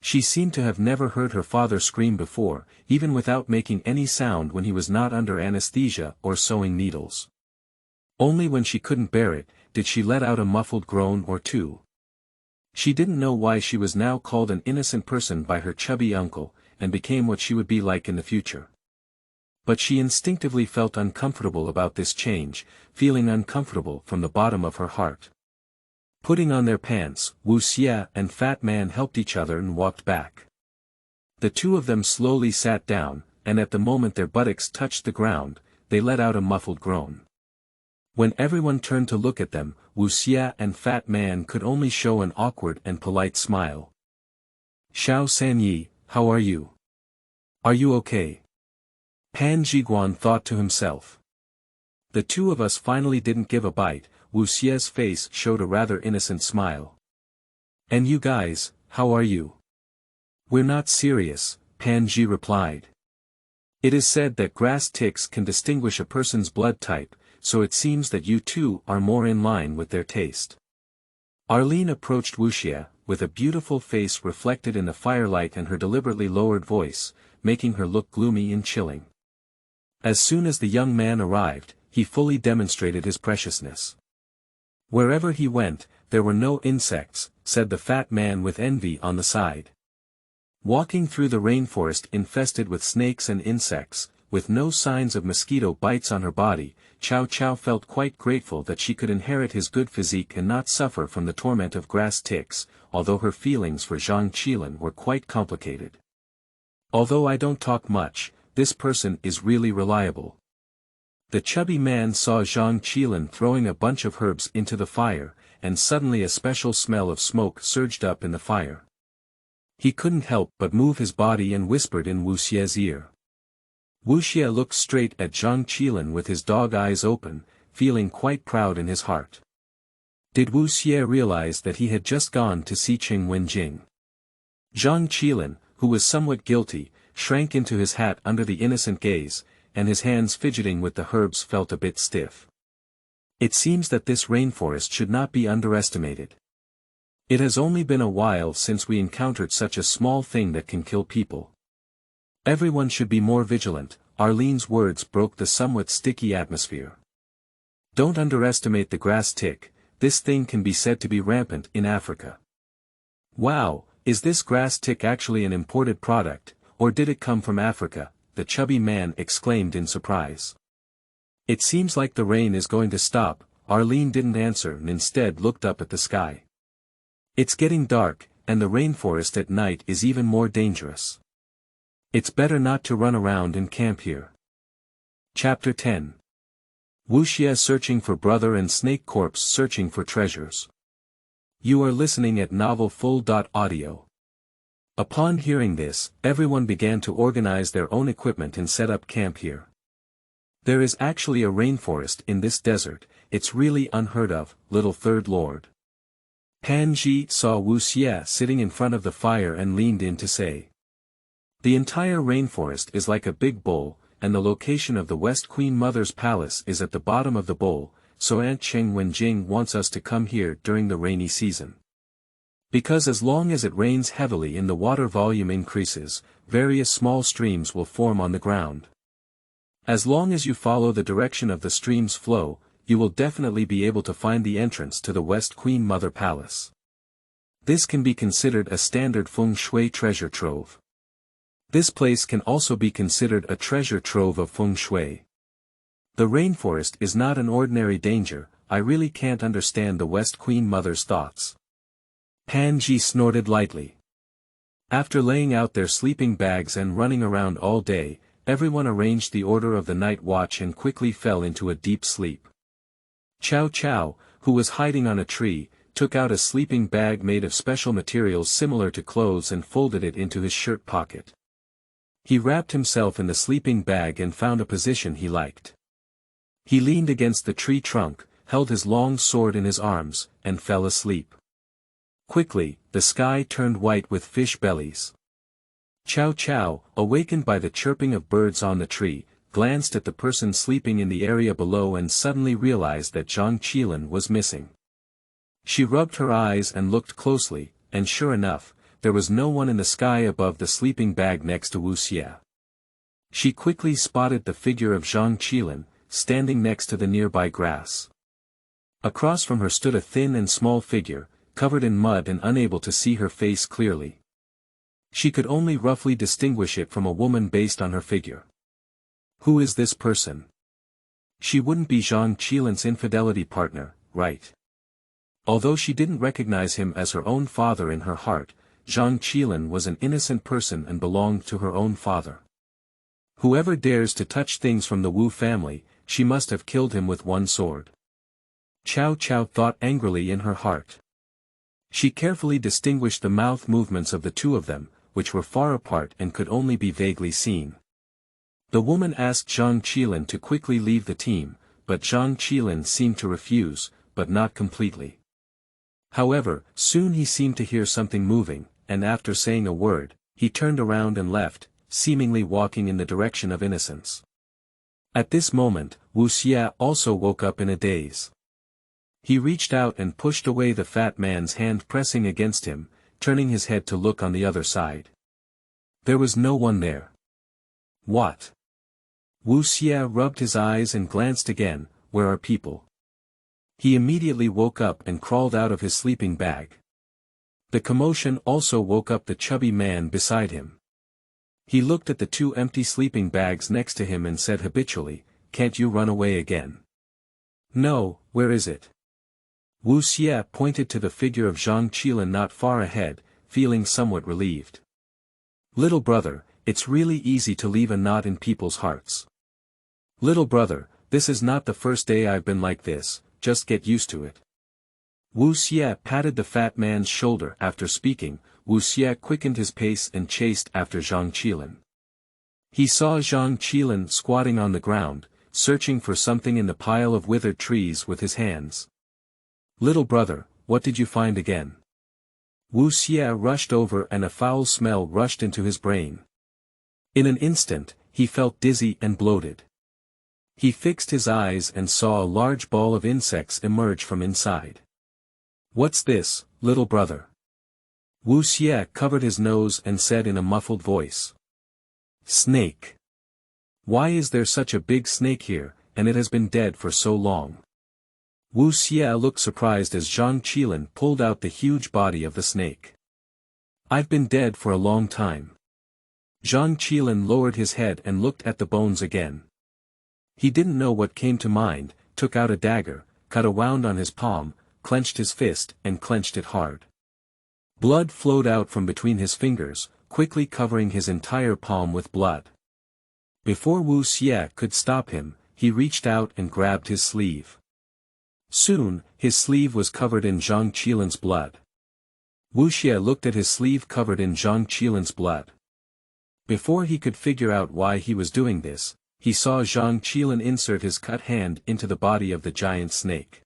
She seemed to have never heard her father scream before, even without making any sound when he was not under anesthesia or sewing needles. Only when she couldn't bear it, did she let out a muffled groan or two. She didn't know why she was now called an innocent person by her chubby uncle, and became what she would be like in the future. But she instinctively felt uncomfortable about this change, feeling uncomfortable from the bottom of her heart. Putting on their pants, Wuxie and Fat Man helped each other and walked back. The two of them slowly sat down, and at the moment their buttocks touched the ground, they let out a muffled groan. When everyone turned to look at them, Wuxie and Fat Man could only show an awkward and polite smile. "Xiao Sanyi, how are you? Are you okay?" Pan Jiguan thought to himself. The two of us finally didn't give a bite. Wuxie's face showed a rather innocent smile. "And you guys, how are you?" "We're not serious," Pan Ji replied. "It is said that grass ticks can distinguish a person's blood type, so it seems that you two are more in line with their taste." Arlene approached Wuxie, with a beautiful face reflected in the firelight and her deliberately lowered voice, making her look gloomy and chilling. As soon as the young man arrived, he fully demonstrated his preciousness. "Wherever he went, there were no insects," said the fat man with envy on the side. Walking through the rainforest infested with snakes and insects, with no signs of mosquito bites on her body, Cao Cao felt quite grateful that she could inherit his good physique and not suffer from the torment of grass ticks, although her feelings for Zhang Qilin were quite complicated. "Although I don't talk much, this person is really reliable." The chubby man saw Zhang Qilin throwing a bunch of herbs into the fire, and suddenly a special smell of smoke surged up in the fire. He couldn't help but move his body and whispered in Wuxie's ear. Wuxie looked straight at Zhang Qilin with his dog eyes open, feeling quite proud in his heart. Did Wuxie realize that he had just gone to see Qing Wenjing? Zhang Qilin, who was somewhat guilty, shrank into his hat under the innocent gaze, and his hands fidgeting with the herbs felt a bit stiff. It seems that this rainforest should not be underestimated. It has only been a while since we encountered such a small thing that can kill people. Everyone should be more vigilant. Arlene's words broke the somewhat sticky atmosphere. Don't underestimate the grass tick, this thing can be said to be rampant in Africa. Wow, is this grass tick actually an imported product, or did it come from Africa? The chubby man exclaimed in surprise. It seems like the rain is going to stop. Arlene didn't answer and instead looked up at the sky. It's getting dark, and the rainforest at night is even more dangerous. It's better not to run around and camp here. Chapter 10. Wuxie searching for brother and Snake Corpse searching for treasures. You are listening at novelfull.audio. Upon hearing this, everyone began to organize their own equipment and set up camp here. There is actually a rainforest in this desert, it's really unheard of, little third lord. Pan Ji saw Wuxie sitting in front of the fire and leaned in to say. The entire rainforest is like a big bowl, and the location of the West Queen Mother's palace is at the bottom of the bowl, so Aunt Qing Wenjing wants us to come here during the rainy season. Because as long as it rains heavily and the water volume increases, various small streams will form on the ground. As long as you follow the direction of the stream's flow, you will definitely be able to find the entrance to the West Queen Mother Palace. This can be considered a standard feng shui treasure trove. This place can also be considered a treasure trove of feng shui. The rainforest is not an ordinary danger. I really can't understand the West Queen Mother's thoughts. Pan Ji snorted lightly. After laying out their sleeping bags and running around all day, everyone arranged the order of the night watch and quickly fell into a deep sleep. Cao Cao, who was hiding on a tree, took out a sleeping bag made of special materials similar to clothes and folded it into his shirt pocket. He wrapped himself in the sleeping bag and found a position he liked. He leaned against the tree trunk, held his long sword in his arms, and fell asleep. Quickly, the sky turned white with fish bellies. Cao Cao, awakened by the chirping of birds on the tree, glanced at the person sleeping in the area below and suddenly realized that Zhang Qilin was missing. She rubbed her eyes and looked closely, and sure enough, there was no one in the sky above the sleeping bag next to Wuxie. She quickly spotted the figure of Zhang Qilin, standing next to the nearby grass. Across from her stood a thin and small figure, covered in mud and unable to see her face clearly. She could only roughly distinguish it from a woman based on her figure. Who is this person? She wouldn't be Zhang Qilin's infidelity partner, right? Although she didn't recognize him as her own father in her heart, Zhang Qilin was an innocent person and belonged to her own father. Whoever dares to touch things from the Wu family, she must have killed him with one sword. Cao Cao thought angrily in her heart. She carefully distinguished the mouth movements of the two of them, which were far apart and could only be vaguely seen. The woman asked Zhang Qilin to quickly leave the team, but Zhang Qilin seemed to refuse, but not completely. However, soon he seemed to hear something moving, and after saying a word, he turned around and left, seemingly walking in the direction of innocence. At this moment, Wuxie also woke up in a daze. He reached out and pushed away the fat man's hand pressing against him, turning his head to look on the other side. There was no one there. What? Wuxie rubbed his eyes and glanced again. Where are people? He immediately woke up and crawled out of his sleeping bag. The commotion also woke up the chubby man beside him. He looked at the two empty sleeping bags next to him and said habitually, "Can't you run away again?" "No, where is it?" Wuxie pointed to the figure of Zhang Qilin not far ahead, feeling somewhat relieved. "Little brother, it's really easy to leave a knot in people's hearts. Little brother, this is not the first day I've been like this, just get used to it." Wuxie patted the fat man's shoulder. After speaking, Wuxie quickened his pace and chased after Zhang Qilin. He saw Zhang Qilin squatting on the ground, searching for something in the pile of withered trees with his hands. "Little brother, what did you find again?" Wuxie rushed over and a foul smell rushed into his brain. In an instant, he felt dizzy and bloated. He fixed his eyes and saw a large ball of insects emerge from inside. "What's this, little brother?" Wuxie covered his nose and said in a muffled voice. "Snake. Why is there such a big snake here, and it has been dead for so long?" Wuxie looked surprised as Zhang Qilin pulled out the huge body of the snake. "I've been dead for a long time." Zhang Qilin lowered his head and looked at the bones again. He didn't know what came to mind, took out a dagger, cut a wound on his palm, clenched his fist and clenched it hard. Blood flowed out from between his fingers, quickly covering his entire palm with blood. Before Wuxie could stop him, he reached out and grabbed his sleeve. Soon, his sleeve was covered in Zhang Qilin's blood. Wuxie looked at his sleeve covered in Zhang Qilin's blood. Before he could figure out why he was doing this, he saw Zhang Qilin insert his cut hand into the body of the giant snake.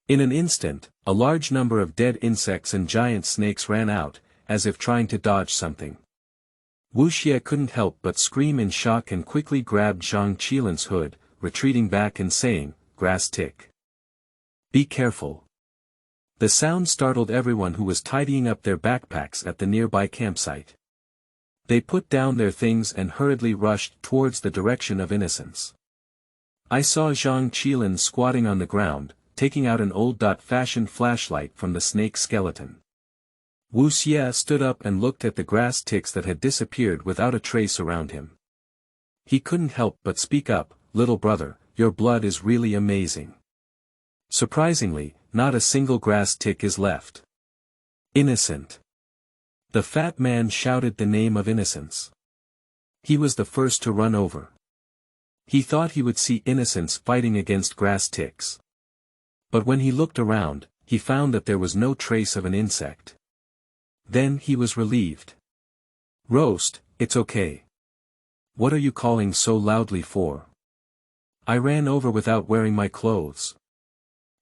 In an instant, a large number of dead insects and giant snakes ran out, as if trying to dodge something. Wuxie couldn't help but scream in shock and quickly grabbed Zhang Qilin's hood, retreating back and saying, "Grass tick. Be careful." The sound startled everyone who was tidying up their backpacks at the nearby campsite. They put down their things and hurriedly rushed towards the direction of innocence. I saw Zhang Qilin squatting on the ground, taking out an old-fashioned flashlight from the snake skeleton. Wuxie stood up and looked at the grass ticks that had disappeared without a trace around him. He couldn't help but speak up, "Little brother, your blood is really amazing. Surprisingly, not a single grass tick is left." "Innocent." The fat man shouted the name of Innocence. He was the first to run over. He thought he would see Innocence fighting against grass ticks. But when he looked around, he found that there was no trace of an insect. Then he was relieved. "Roast, it's okay. What are you calling so loudly for? I ran over without wearing my clothes."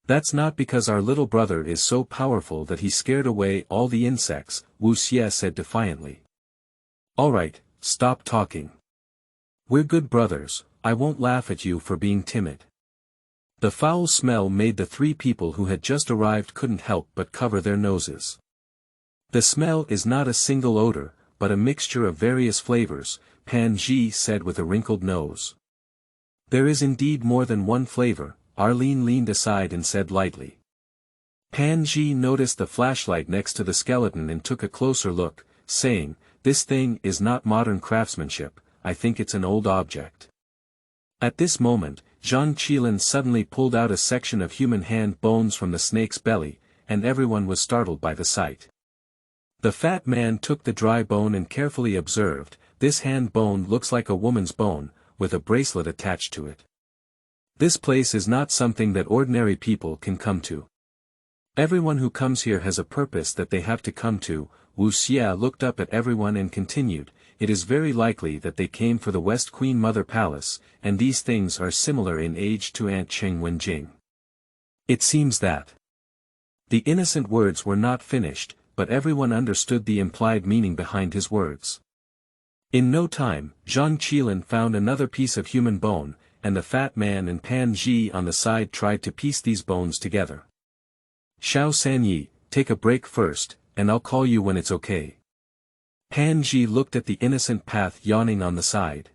"That's not because our little brother is so powerful that he scared away all the insects," Wuxie said defiantly. "All right, stop talking. We're good brothers, I won't laugh at you for being timid." The foul smell made the three people who had just arrived couldn't help but cover their noses. "The smell is not a single odor, but a mixture of various flavors," Pan Ji said with a wrinkled nose. "There is indeed more than one flavor," Arlene leaned aside and said lightly. Pan Ji noticed the flashlight next to the skeleton and took a closer look, saying, "This thing is not modern craftsmanship, I think it's an old object." At this moment, Zhang Qilin suddenly pulled out a section of human hand bones from the snake's belly, and everyone was startled by the sight. The fat man took the dry bone and carefully observed, this hand bone looks like a woman's bone, with a bracelet attached to it. This place is not something that ordinary people can come to. Everyone who comes here has a purpose that they have to come to. Wuxie looked up at everyone and continued, it is very likely that they came for the West Queen Mother Palace, and these things are similar in age to Aunt Cheng Wenjing. It seems that. The innocent words were not finished, but everyone understood the implied meaning behind his words. In no time, Zhang Qilin found another piece of human bone, and the fat man and Pan Ji on the side tried to piece these bones together. Xiao Sanyi, take a break first, and I'll call you when it's okay. Pan Ji looked at the innocent path yawning on the side.